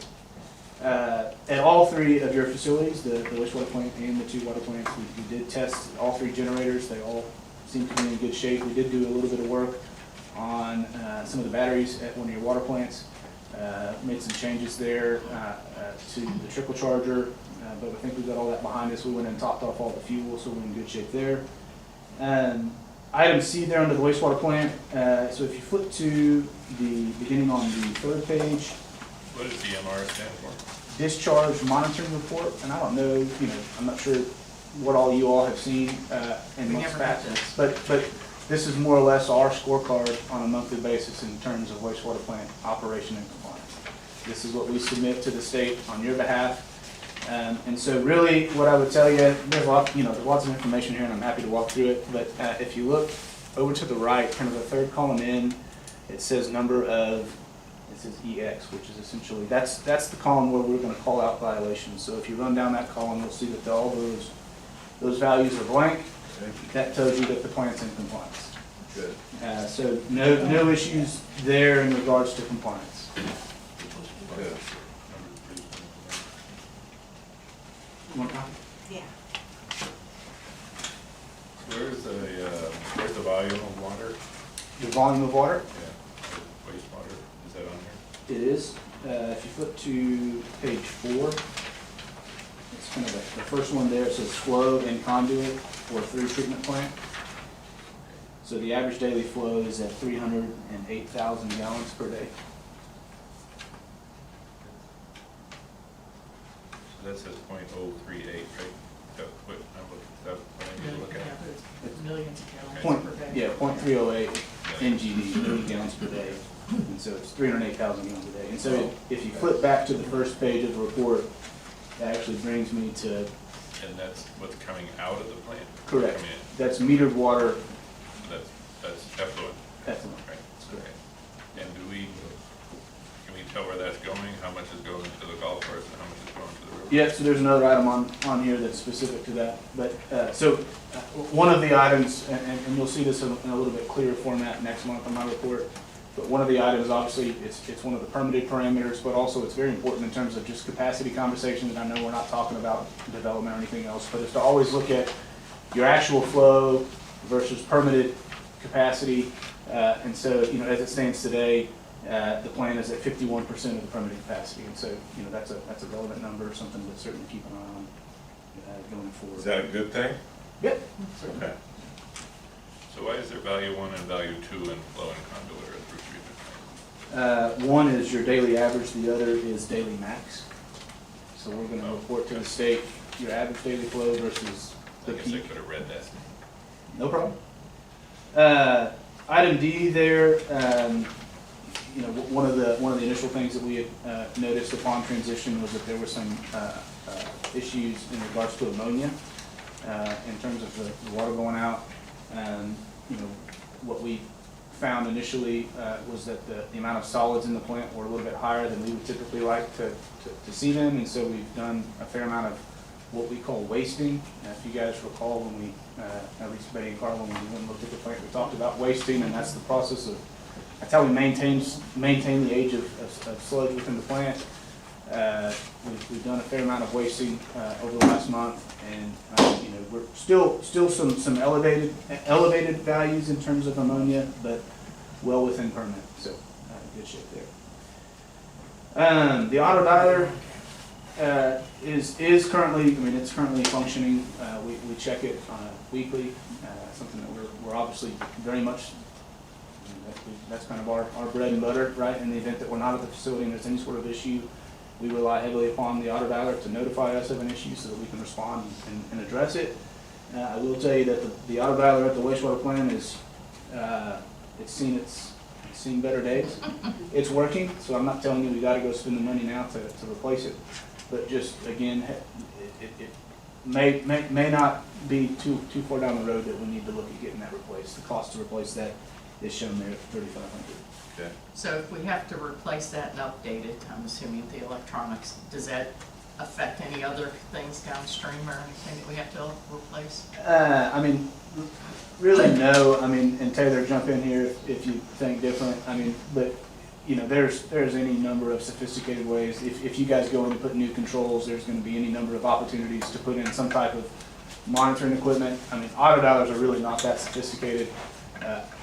At all three of your facilities, the wastewater plant and the two water plants, we did test all three generators. They all seem to be in good shape. We did do a little bit of work on some of the batteries at one of your water plants. Made some changes there to the trickle charger, but I think we've got all that behind us. We went and topped off all the fuel, so we're in good shape there. Item C there under the wastewater plant. So if you flip to the beginning on the third page. What does DMR stand for? Discharge monitoring report, and I don't know, I'm not sure what all you all have seen in months past, but this is more or less our scorecard on a monthly basis in terms of wastewater plant operation and compliance. This is what we submit to the state on your behalf. And so really what I would tell you, there's lots of information here and I'm happy to walk through it, but if you look over to the right, kind of the third column in, it says EX, which is essentially, that's the column where we're going to call out violations. So if you run down that column, you'll see that all those values are blank. That tells you that the plant's in compliance. Good. So no issues there in regards to compliance. Good. One copy? Yeah. Where's the volume of water? The volume of water? Yeah, wastewater, is that on here? It is. If you flip to page 4, it's kind of the first one there. It says flow and conduit or through treatment plant. So the average daily flow is at 308,000 gallons per day. So that says .038, right? That what I need to look at? It's millions of Point, gallons per day. yeah, 0.308 NGD, million gallons per day. And so it's 308,000 gallons a day. And so if you flip back to the first page of the report, that actually brings me to. And that's what's coming out of the plant? Correct. Coming in. That's metered water. That's effluent. Effluent. Right. Okay. And can we tell where that's going? How much is going to the golf course and how much is going to the river? Yeah, so there's another item on here that's specific to that. But one of the items, and you'll see this in a little bit clearer format next month on my report, but one of the items, obviously, it's one of the permitted parameters, but also it's very important in terms of just capacity conversations. And I know we're not talking about development or anything else, but it's to always look at your actual flow versus permitted capacity. And so, as it stands today, the plan is at 51% of the permitted capacity. And so, that's a relevant number, something to certainly keep an eye on going forward. Is that a good thing? Yep. Okay. So why is there value 1 and value 2 in flow and conduit or through treatment plant? One is your daily average, the other is daily max. So we're going to report to the state your average daily flow versus I the guess I peak. could have read that. No problem. Item D there, one of the initial things that we had noticed upon transition was that there were some issues in regards to ammonia in terms of the water going out. What we found initially was that the amount of solids in the plant were a little bit higher than we would typically like to see them, and so we've done a fair amount of what we call wasting. If you guys recall, when we, at least Betty and Carl, when we went and looked at the plant, we talked about wasting, and that's the process of, that's how we maintain the age of sludge within the plant. We've done a fair amount of wasting over the last month, and we're still some elevated values in terms of ammonia, but well within permit, so good shape there. The auto dialer is currently, it's currently functioning. We check it weekly, something that we're obviously very much, that's kind of our bread and butter, right? In the event that we're not at the facility and there's any sort of issue, we rely heavily upon the auto dialer to notify us of an issue so that we can respond and address it. I will tell you that the auto dialer at the wastewater plant is, it's seen better days. It's working, so I'm not telling you we gotta go spend the money now to replace it. But just, again, it may not be too far down the road that we need to look at getting that replaced. The cost to replace that is shown there at $3,500. Okay. So if we have to replace that and update it, I'm assuming the electronics, does that affect any other things downstream or anything that we have to replace? I mean, really no. I mean, and Taylor, jump in here if you think different. I mean, but you know, there's any number of sophisticated ways. If you guys go in and put new controls, there's going to be any number of opportunities to put in some type of monitoring equipment. I mean, auto dialers are really not that sophisticated.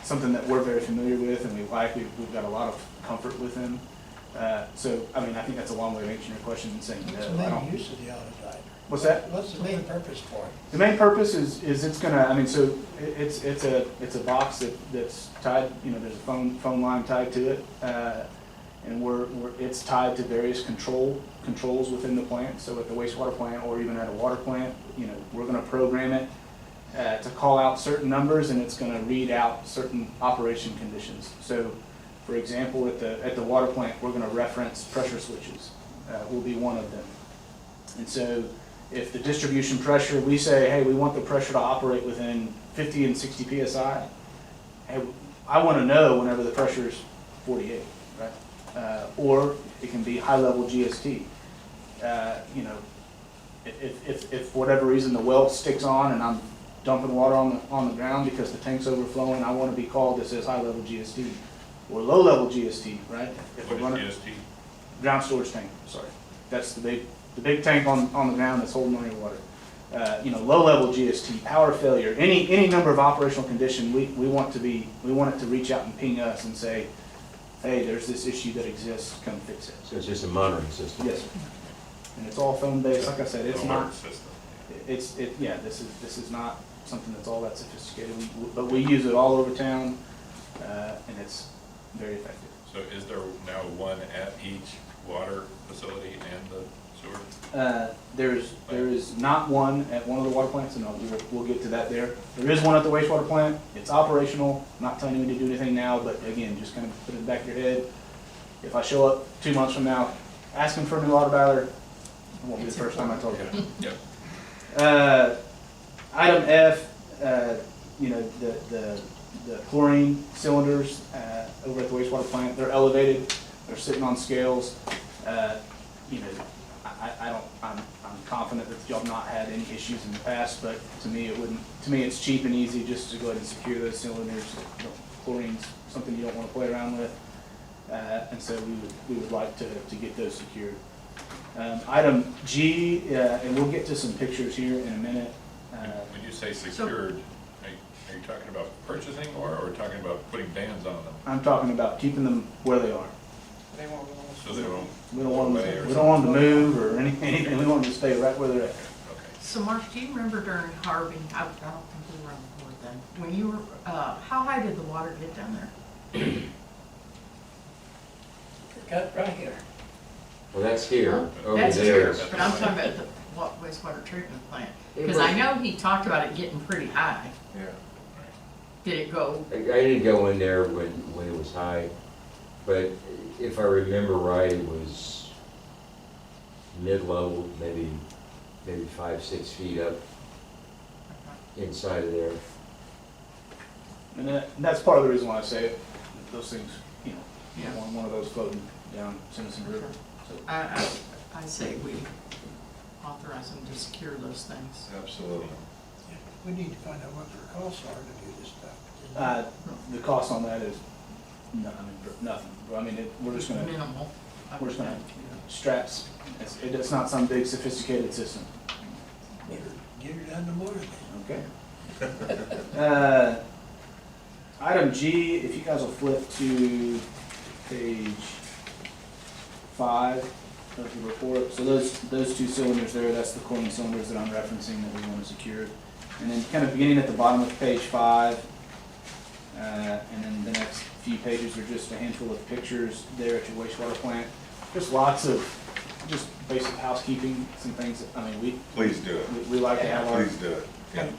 Something that we're very familiar with and we like. We've got a lot of comfort with them. So, I mean, I think that's a long way of answering your question and saying What's no. the I main don't. use of the auto dialer? What's that? What's the main purpose for it? The main purpose is it's gonna, I mean, so it's a box that's tied, you know, there's a phone line tied to it. And it's tied to various controls within the plant. So at the wastewater plant or even at a water plant, you know, we're gonna program it to call out certain numbers and it's gonna read out certain operation conditions. So for example, at the water plant, we're gonna reference pressure switches, will be one of them. And so if the distribution pressure, we say, hey, we want the pressure to operate within 50 and 60 PSI, hey, I want to know whenever the pressure is 48, right? Or it can be high-level GST. You know, if for whatever reason the well sticks on and I'm dumping water on the ground because the tank's overflowing, I want to be called that says high-level GST or low-level GST, right? If we're What running is GST? ground storage tank, sorry. That's the big tank on the ground that's holding all your water. You know, low-level GST, power failure, any number of operational condition, we want it to reach out and ping us and say, hey, there's this issue that exists, come fix it. So it's just a monitoring system? Yes, sir. And it's all phone-based, like I said, it's Alert not, system. yeah, this is not something that's all that sophisticated, but we use it all over town, and it's very effective. So is there now one at each water facility and the sewer? There is not one at one of the water plants, and we'll get to that there. There is one at the wastewater plant. It's operational. I'm not telling you to do anything now, but again, just kind of put it in the back of your head. If I show up 2 months from now asking for a new auto dialer, it won't be the first time I told you. Yep. Item F, you know, the chlorine cylinders over at the wastewater plant, they're elevated. They're sitting on scales. You know, I'm confident that y'all have not had any issues in the past, but to me it's cheap and easy just to go ahead and secure those cylinders. You know, chlorine's something you don't want to play around with, and so we would like to get those secured. Item G, and we'll get to some pictures here in a minute. When you say secured, are you talking about purchasing more or talking about putting bands on them? I'm talking about keeping them where they are. They won't. So they won't. We don't want away or them, we don't want them to move or anything. We want them to stay right where they're at. Okay. So Mark, do you remember during Harvey, I don't think we were on the board then, when you were, how high did the water get down there? Got right here. Well, that's here, over That's there. here, but I'm talking about the wastewater treatment plant. Because I know he talked about it getting pretty high. Yeah. Did it go? I didn't go in there when it was high, but if I remember right, it was mid-level, maybe 5-6 feet up inside of there. And that's part of the reason why I say it. Those things, you know, you Yeah. don't want one of those floating down Simpson River. So, I say we authorize them to secure those things. Absolutely. We need to find out what their costs are to do this stuff. the cost on that is nothing. I mean, we're just gonna Minimal. we're just gonna straps. It's not some big sophisticated system. Get her done tomorrow then. Okay. Item G, if you guys will flip to page 5 of the report. So those two cylinders there, that's the chlorine cylinders that I'm referencing that we want to secure. And then kind of beginning at the bottom of page 5, and then the next few pages are just a handful of pictures there at your wastewater plant. Just lots of just basic housekeeping, some things that, I mean, Please do it. we like to have our Please do it. Okay.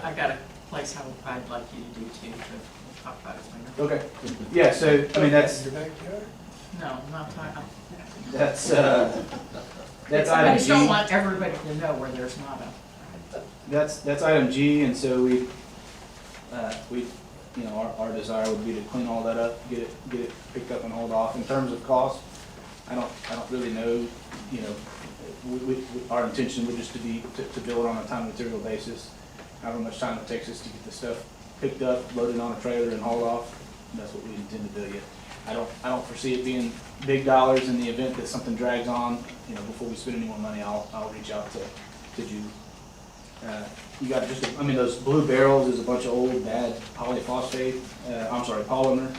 I got a place I'd like you to do too, but we'll talk about it later. Okay. Yeah, so, I mean, that's, Your backyard? No, I'm not talking. that's I item just don't G. want everybody to know where there's not a. That's item G, and so we, you know, our desire would be to clean all that up, get it picked up and hauled off. In terms of cost, I don't really know, you know, our intention would just to be, to bill it on a time and material basis. However much time it takes us to get the stuff picked up, loaded on a trailer and hauled off, that's what we intend to do. I don't foresee it being big dollars. In the event that something drags on, you know, before we spend any more money, I'll reach out to Jude. You got just, I mean, those blue barrels is a bunch of old bad polyphosphate, polymer,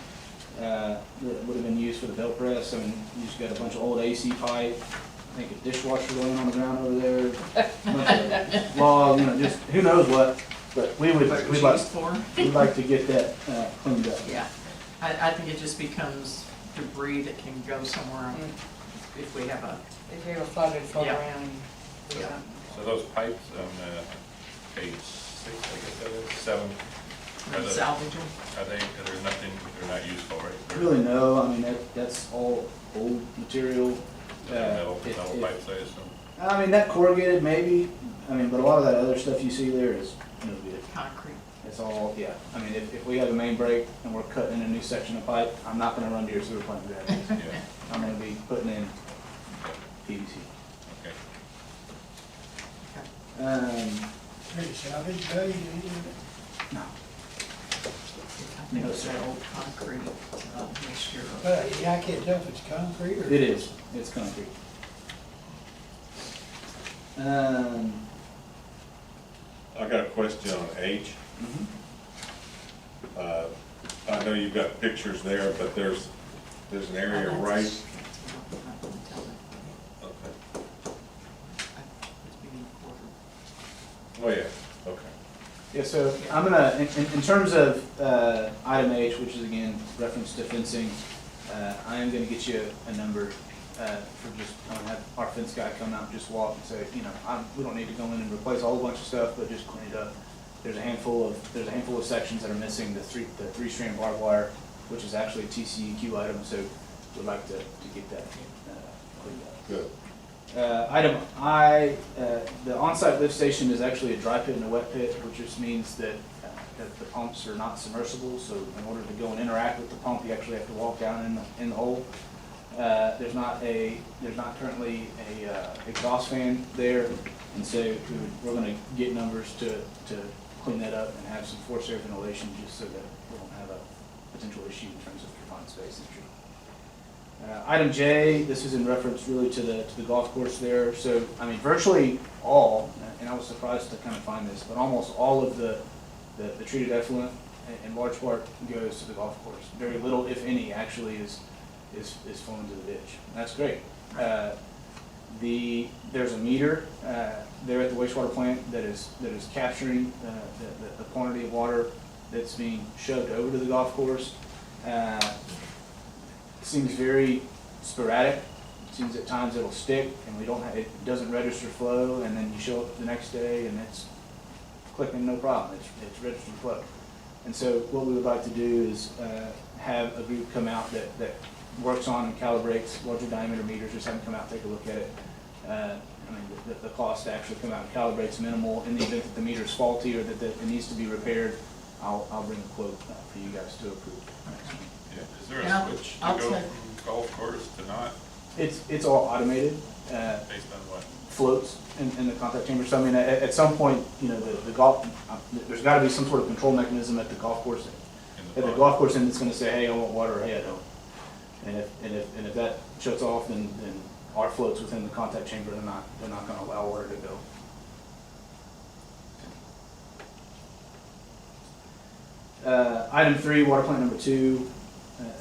that would have been used for the belt press. I mean, you just got a bunch of old AC pipe, I think a dishwasher laying on the ground over there, bunch of log, you know, just who knows what, but we'd like to get that, cleaned up. Yeah, I think it just becomes debris that can go somewhere if we have a. If you have a flooded float Yeah. around. Yeah. So those pipes on page 6, I guess that is, 7, Salvage them. there's nothing, they're not useful, right? They're Really, no, I mean, that's all old material. Metal It- pipes, I assume. I mean, that corrugated maybe, I mean, but a lot of that other stuff you see there is no good. Concrete. It's all, yeah, I mean, if we have a main break and we're cutting in a new section of pipe, I'm not gonna run to your sewer plant and grab it. Yeah, I'm gonna be putting in PVC. okay. Any salvage value to any of it? No. I think it's that old concrete mixture. Yeah, I can't tell if it's concrete or. It is, it's concrete. I got a question on H. I know you've got pictures there, but there's an area right. Okay. Oh, yeah, okay. Yeah, so I'm gonna, in terms of item H, which is again reference to fencing, I am gonna get you a number for just, I'm gonna have our fence guy come out and just walk and say, you know, we don't need to go in and replace a whole bunch of stuff, but just clean it up. There's a handful of sections that are missing, the three-strand barbed wire, which is actually a TCEQ item, so we'd like to get that cleaned up. Good. Item I, the on-site lift station is actually a dry pit and a wet pit, which just means that the pumps are not submersible, so in order to go and interact with the pump, you actually have to walk down in the hole. There's not currently a exhaust fan there, and so we're gonna get numbers to clean that up and have some forced air ventilation, just so that we don't have a potential issue in terms of confined space entry. Item J, this is in reference really to the golf course there. So, I mean, virtually all, and I was surprised to kind of find this, but almost all of the treated effluent in large part goes to the golf course. Very little, if any, actually is flowing into the ditch. That's great. There's a meter there at the wastewater plant that is capturing the quantity of water that's being shoved over to the golf course. Seems very sporadic. It seems at times it'll stick and it doesn't register flow, and then you show up the next day and it's clicking no problem. It's registered flow. And so what we would like to do is have a group come out that works on and calibrates larger diameter meters, just have them come out and take a look at it. I mean, the cost to actually come out and calibrate is minimal. In the event that the meter is faulty or that it needs to be repaired, I'll bring a quote for you guys to approve. Yeah, is there Yeah, a switch to I'll go check. from golf course to not, It's all automated, based on what? floats in the contact chamber. So I mean, at some point, you know, the golf, there's gotta be some sort of control mechanism at the golf course. At the golf course end, it's gonna say, hey, I want water, or hey, I don't. And if that shuts off, then our floats within the contact chamber, they're not gonna allow water to go. Item 3, water plant number 2,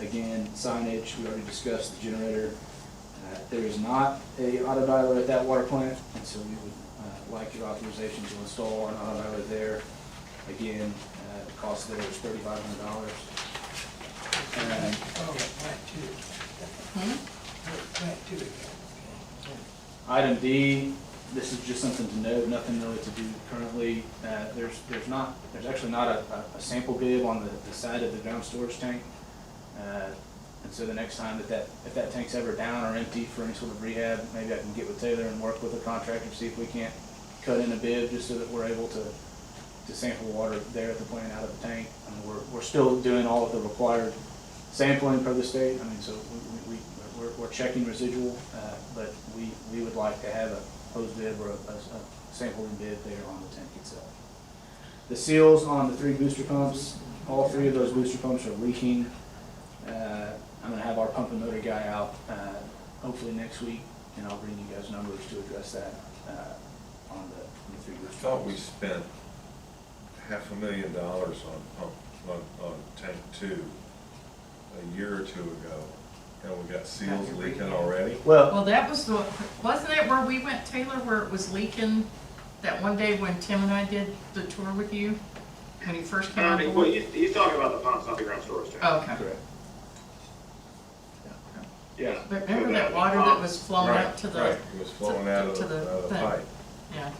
again, signage, we already discussed the generator. There is not a auto dialer at that water plant, and so we would like your authorization to install an auto dialer there. Again, the cost there is $3,500. Oh, plant two. Plant two. Item D, This is just something to note, nothing really to do currently. There's actually not a sample bib on the side of the ground storage tank. And so the next time if that tank's ever down or empty for any sort of rehab, maybe I can get with Taylor and work with the contractor, see if we can't cut in a bib just so that we're able to sample water there at the plant out of the tank. I mean, we're still doing all of the required sampling per the state. I mean, so we're checking residual, but we would like to have a hose bib or a sampling bib there on the tank itself. The seals on the 3 booster pumps, all 3 of those booster pumps are leaking. I'm going to have our pump and motor guy out hopefully next week, and I'll bring you guys numbers to address that on the 3 booster I thought pumps. we spent $500,000 on tank 2 a year or 2 ago, and we got seals leaking already. Well, that was wasn't it where we went, Taylor, where it was leaking that one day when Tim and I did the tour with you? When you first came on Well, board? he's talking about the pumps, not the ground storage tank. Oh, okay. Correct. Yeah. But remember that water that was flowing Right, up to the, right. It was flowing out to of the the thing. pipe. yeah.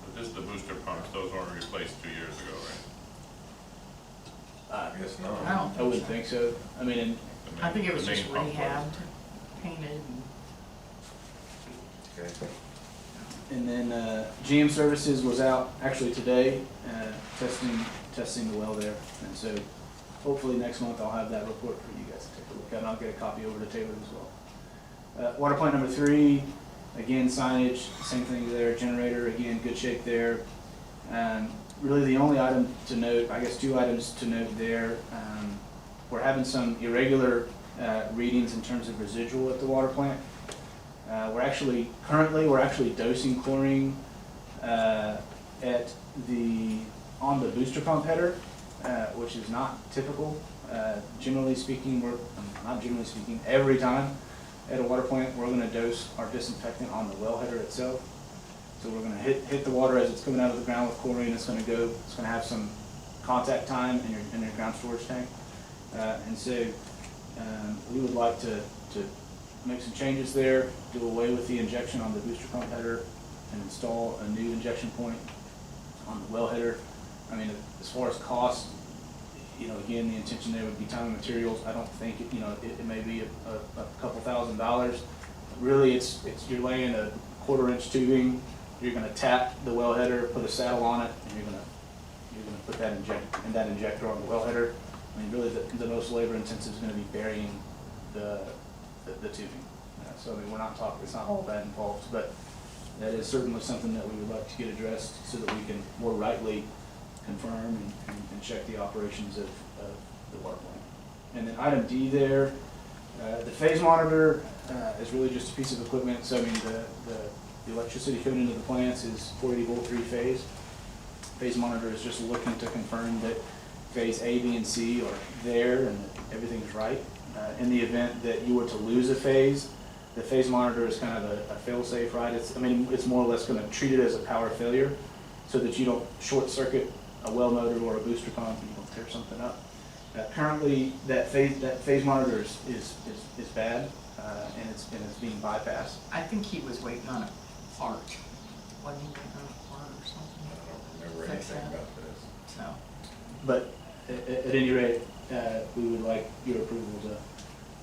But just the booster pumps, those weren't replaced 2 years ago, right? I guess I not. don't I wouldn't think so. I mean, and The I think it was the main just pump was. rehabbed, painted, and Okay. And then GM Services was out actually today, testing the well there. And so hopefully next month I'll have that report for you guys to take a look at, and I'll get a copy over to Taylor as well. Water plant number 3, again signage, same thing there. Generator, again, good shape there. Really the only item to note, I guess 2 items to note there. We're having some irregular readings in terms of residual at the water plant. We're actually dosing chlorine on the booster pump header, which is not typical. Generally speaking, not generally speaking, every time at a water plant, we're going to dose our disinfectant on the well header itself. So we're going to hit the water as it's coming out of the ground with chlorine. It's going to have some contact time in your ground storage tank. And so we would like to make some changes there, do away with the injection on the booster pump header, and install a new injection point on the well header. I mean, as far as cost, again, the intention there would be time and materials. I don't think it may be a couple $1,000s. Really, it's you're laying a 1/4 inch tubing. You're going to tap the well header, put a saddle on it, and you're going to put that injector on the well header. I mean, really, the most labor intensive is going to be burying the tubing. So I mean, we're not talking, it's not all that involved, but that is certainly something that we would like to get addressed so that we can more rightly confirm and check the operations of the water plant. And then item D there, the phase monitor is really just a piece of equipment. So I mean, the electricity coming into the plants is 480 volt 3-phase. Phase monitor is just looking to confirm that phase A, B, and C are there and that everything's right. In the event that you were to lose a phase, the phase monitor is kind of a fail-safe, right? It's more or less going to treat it as a power failure so that you don't short circuit a well motor or a booster pump and you don't tear something up. Currently, that phase monitor is bad and it's being bypassed. I think he was waiting on a fart. Wasn't he waiting on a fart or something? I don't remember Fix anything that. about this. So, But at any rate, we would like your approval to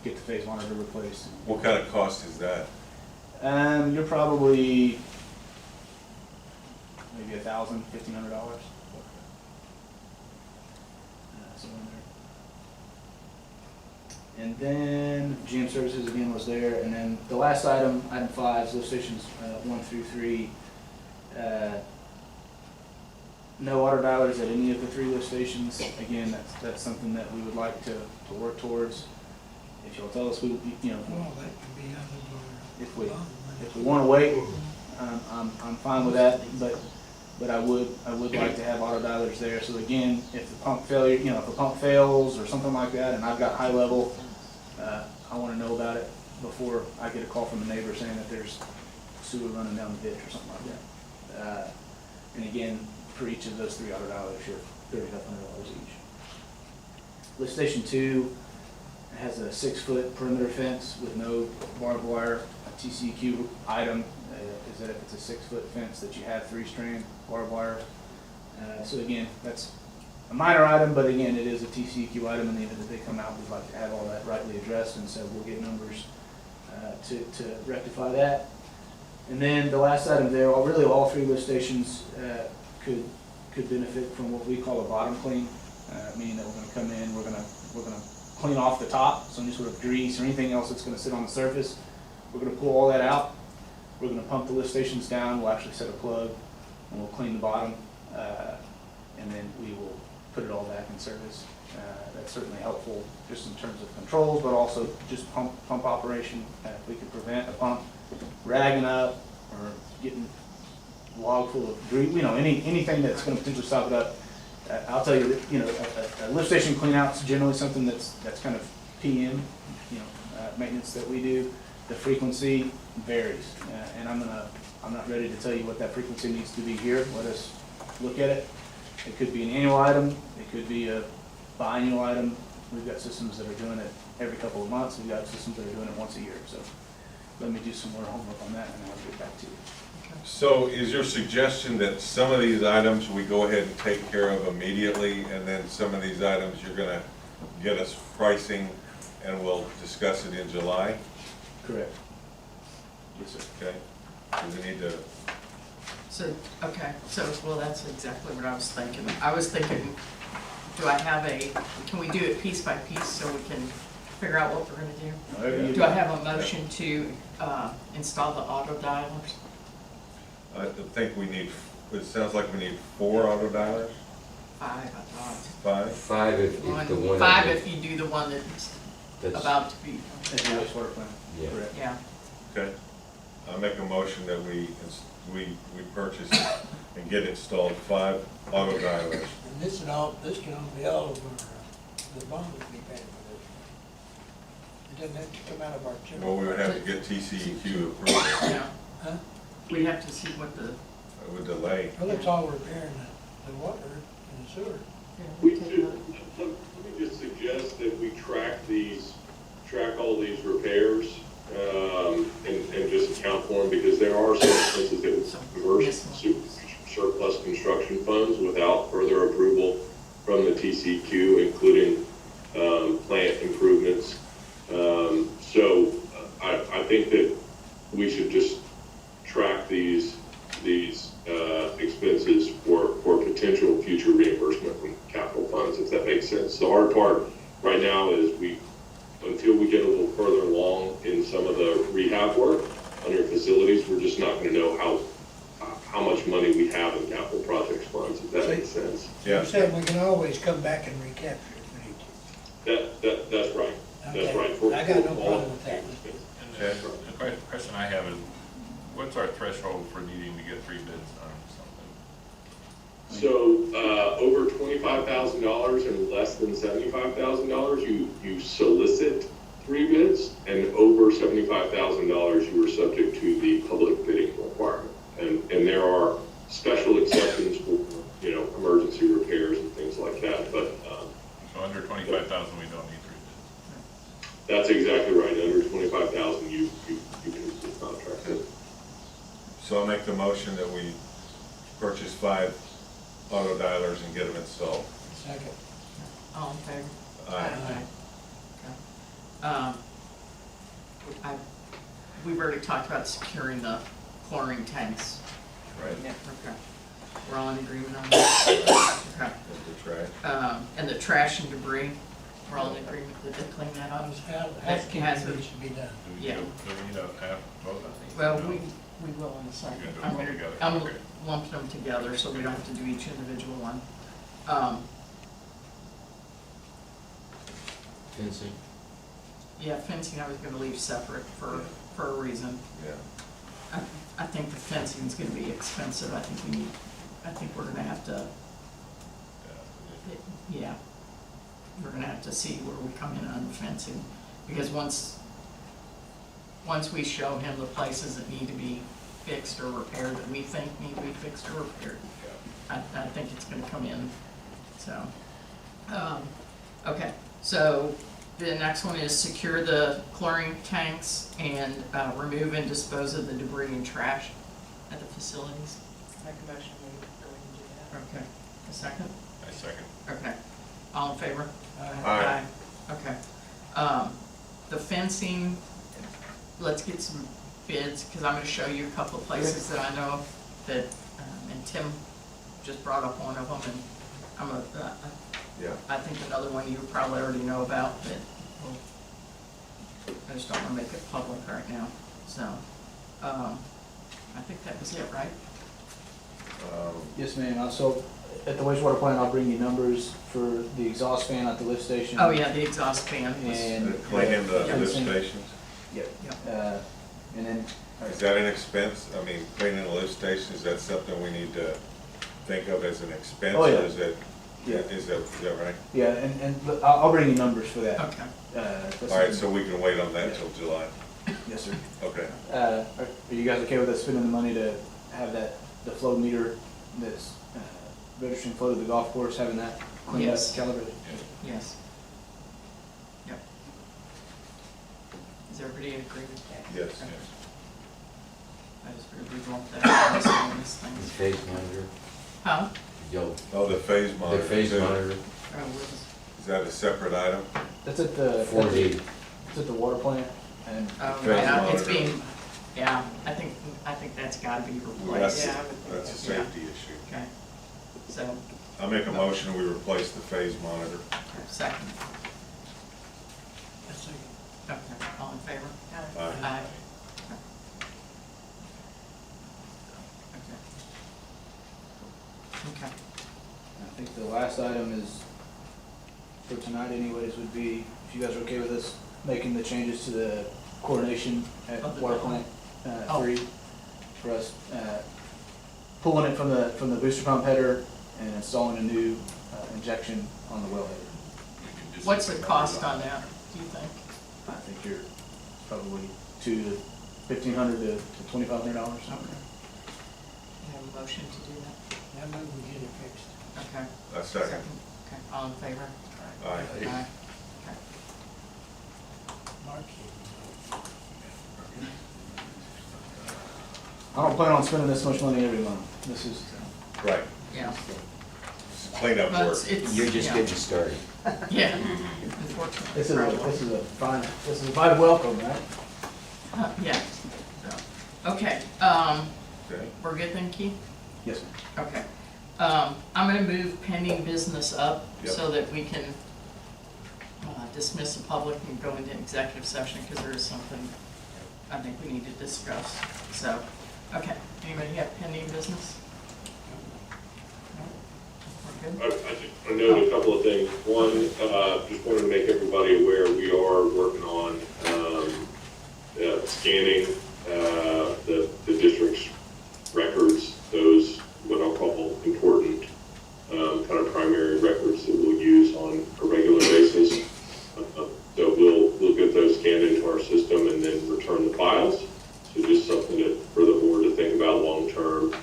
get the phase monitor replaced. What kind of cost is that? You're probably maybe $1,000, $1,500. Somewhere in there. And then GM Services again was there, and then the last item, item 5, lift stations 1 through 3. No water dialers at any of the 3 lift stations. Again, that's something that we would like to work towards. If you'll tell us, Well, that could be out of our. if we want to wait, I'm fine with that. But I would like to have auto dialers there. So again, if the pump fails or something like that, and I've got high level, I want to know about it before I get a call from a neighbor saying that there's sewer running down the ditch or something like that. And again, for each of those 3 auto dialers, you're $3,500 each. Lift station 2 has a 6-foot perimeter fence with no barbed wire. A TCQ item is is that if it's a 6-foot fence, that you have 3-strand barbed wire. So again, that's a minor item, but again, it is a TCEQ item, and even if they come out, we'd like to have all that rightly addressed, and so we'll get numbers to rectify that. And then the last item there, really all 3 lift stations could benefit from what we call a bottom clean, meaning that we're going to come in, we're going to clean off the top, so any sort of grease or anything else that's going to sit on the surface. We're going to pull all that out. We're going to pump the lift stations down. We'll actually set a plug, and we'll clean the bottom, and then we will put it all back in service. That's certainly helpful just in terms of controls, but also just pump operation. If we can prevent a pump ragging up or getting log full of grease, anything that's going to potentially stop it up. I'll tell you that, a lift station clean out's generally something that's kind of PM, maintenance that we do. The frequency varies, and I'm not ready to tell you what that frequency needs to be here. Let us look at it. It could be an annual item. It could be a biannual item. We've got systems that are doing it every couple of months. We've got systems that are doing it once a year. So let me do some more homework on that, and I'll get back to you. So is your suggestion that some of these items we go ahead and take care of immediately, and then some of these items you're gonna get us pricing and we'll discuss it in July? Correct. Yes, sir. Okay, do we need to? So, okay, well, that's exactly what I was thinking. I was thinking, can we do it piece by piece so we can figure out what we're gonna do? Do I have a motion to install the auto dialers? I think it sounds like we need 4 auto dialers? 5, I thought. 5? 5 if the one. 5 if you do the one that's about to be. At the wastewater plant. Yeah. Correct. Yeah. Okay. I make a motion that we purchase and get installed 5 auto dialers. And this can all be all over, the bond would be paying for this. It doesn't have to come out of our general. Well, we would have to get TCEQ approval. Yeah. Huh? We'd have to see what the. It would delay. Well, it's all repairing the water and the sewer. We should, let me just suggest that we track all these repairs, and just account for them, because there are some expenses that convert surplus construction funds without further approval from the TCQ, including, plant improvements. So I think that we should just track these expenses for potential future reimbursement from capital funds, if that makes sense. The hard part right now is until we get a little further along in some of the rehab work on your facilities, we're just not going to know how much money we have in capital projects funds, if that makes sense. Yeah. You said we can always come back and recapture if we need to. That's right. That's Okay. right. I got no problem with that. And the question I have is, what's our threshold for needing to get 3 bids on something? So, over $25,000 and less than $75,000, you solicit 3 bids, and over $75,000, you are subject to the public bidding requirement. And there are special exceptions for, emergency repairs and things like that, but. So under 25,000, we don't need 3 bids? That's exactly right. Under 25,000, you can receive contract. So I'll make the motion that we purchase 5 auto dialers and get them installed. Second. All in favor? Aye. Okay. We've already talked about securing the chlorine tanks. Right. Yeah, okay. We're all in agreement on that? Okay. With the trash. And the trash and debris, we're all in agreement that they clean that up? Housekeeping Hazard. needs to be done. Yeah. Do we need a half vote? Well, we will in a second. You're gonna do them all together. I'm Okay. lumping them together so we don't have to do each individual one. Fencing. Yeah, fencing I was gonna leave separate for a reason. Yeah. I think the fencing's gonna be expensive. I think we're gonna have to, yeah. We're gonna have to see where we come in on the fencing, because once we show him the places that need to be fixed or repaired, that we think need to be fixed or repaired, I think it's gonna come in, so. Okay, so the next one is secure the chlorine tanks and remove and dispose of the debris and trash. at the facilities? Make a motion, we go ahead and do that. Okay, a second? I second. Okay, all in favor? Aye. Okay. The fencing, let's get some bids, because I'm gonna show you a couple of places that I know of that, and Tim just brought up one of them, and Yeah. I think another one you probably already know about, but I just don't wanna make it public right now, so, I think that was it, right? Yes, ma'am. Also, at the wastewater plant, I'll bring you numbers for the exhaust fan at the lift station. Oh, yeah, the exhaust fan was, And. Cleaning the Yeah. lift stations, Yep. Yep. And then. is that an expense? I mean, cleaning the lift station, is that something we need to think of as an expense? Oh, yeah. Or is it, Yeah. is that right? Yeah, and but I'll bring you numbers for that. okay. All right, so we can wait on that till July. Yes, sir. Okay. Are you guys okay with us spending the money to have the flow meter that's registering flow to the golf course, having that cleaned up, Yes. calibrated? Yes. Yep. Is everybody in agreement? Yes. Okay. I just figured we'd want that on these The things. phase monitor, Huh? yo, Oh, the phase the monitor. phase monitor, Oh, was- Is that a separate item? That's at the. 4D. It's at the water plant, and Oh, Phase yeah, it's monitor. being, yeah, I think that's gotta be Well, replaced. that's, Yeah, I would think that's a so. Yeah. safety issue. Okay, so, I make a motion, we replace the phase monitor. second, I see. okay, all in favor? Aye. Aye. Okay. Okay. I think the last item is, for tonight anyways, would be, if you guys are okay with us making the changes to the coordination at Of the water building. plant, Oh. 3, for us, pulling it from the booster pump header and installing a new injection on the wellhead. What's the cost on that, do you think? I think you're probably $1,500 to $2,500. Okay. You have a motion to do that? I move we get it fixed. Okay. A second. Okay, all in favor? Aye. Aye. Okay. Mark, I don't plan on spending this much money every month. This is, Right. Yeah. It's cleanup But work. it's, you're just yeah. getting started. Yeah, unfortunately. this is a, probably. this is a fine, this is a fine welcome, right? Yeah, so, okay, Okay. we're good then, Keith? Yes, ma'am. Okay. I'm gonna move pending business up Yep. so that we can dismiss the public and go into executive session, because there is something I think we need to discuss. So, okay, anybody have pending business? No? We're good? I noted a couple of things. One, just wanted to make everybody aware, we are working on scanning the district's records, those what I'll call important kind of primary records that we'll use on a regular basis. So we'll get those scanned into our system and then return the files. So just something for the board to think about long term.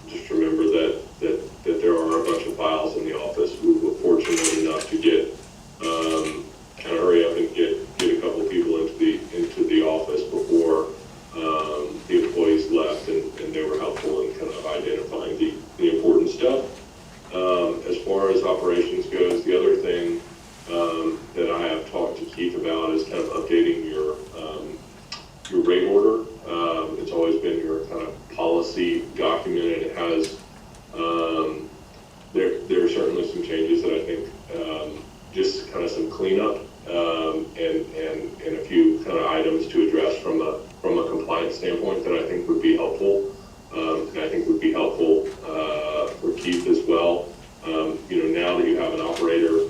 Just remember that there are a bunch of files in the office. We were fortunate enough to get kind of hurry up and get a couple people into the office before the employees left, and they were helpful in kind of identifying the important stuff. As far as operations goes, the other thing that I have talked to Keith about is kind of updating your rate order. It's always been your kind of policy document, and it has there are certainly some changes that I think just kind of some cleanup and a few kind of items to address from a compliance standpoint that I think would be helpful, and I think would be helpful for Keith as well. Now that you have an operator,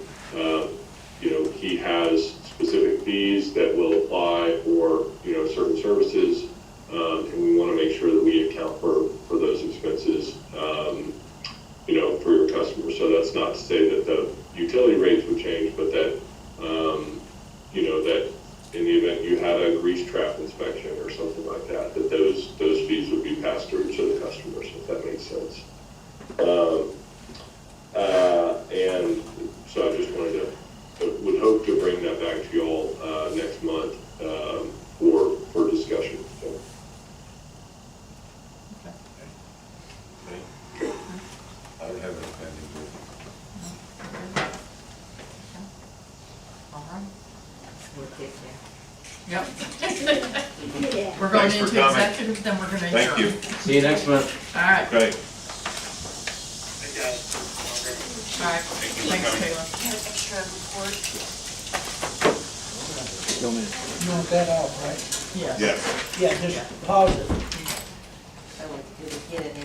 he has specific fees that will apply for certain services, and we want to make sure that we account for those expenses for your customers. So that's not to say that the utility rates would change, but that that in the event you had a grease trap inspection or something like that, that those fees would be passed through to the customers, if that makes sense. And so I just would hope to bring that back to you all next month for discussion. So. don't have any pending. All right. We'll get there. Yep. Yeah. We're going Thanks for into coming. executive, then we're gonna adjourn. Thank you. See you next month. All right, Okay. Hey, guys. Okay. all right. Thank you for Thanks, coming. Kayla. You want that off, right? Yeah. Yes. Yeah, just pause it. So it's good to get it in.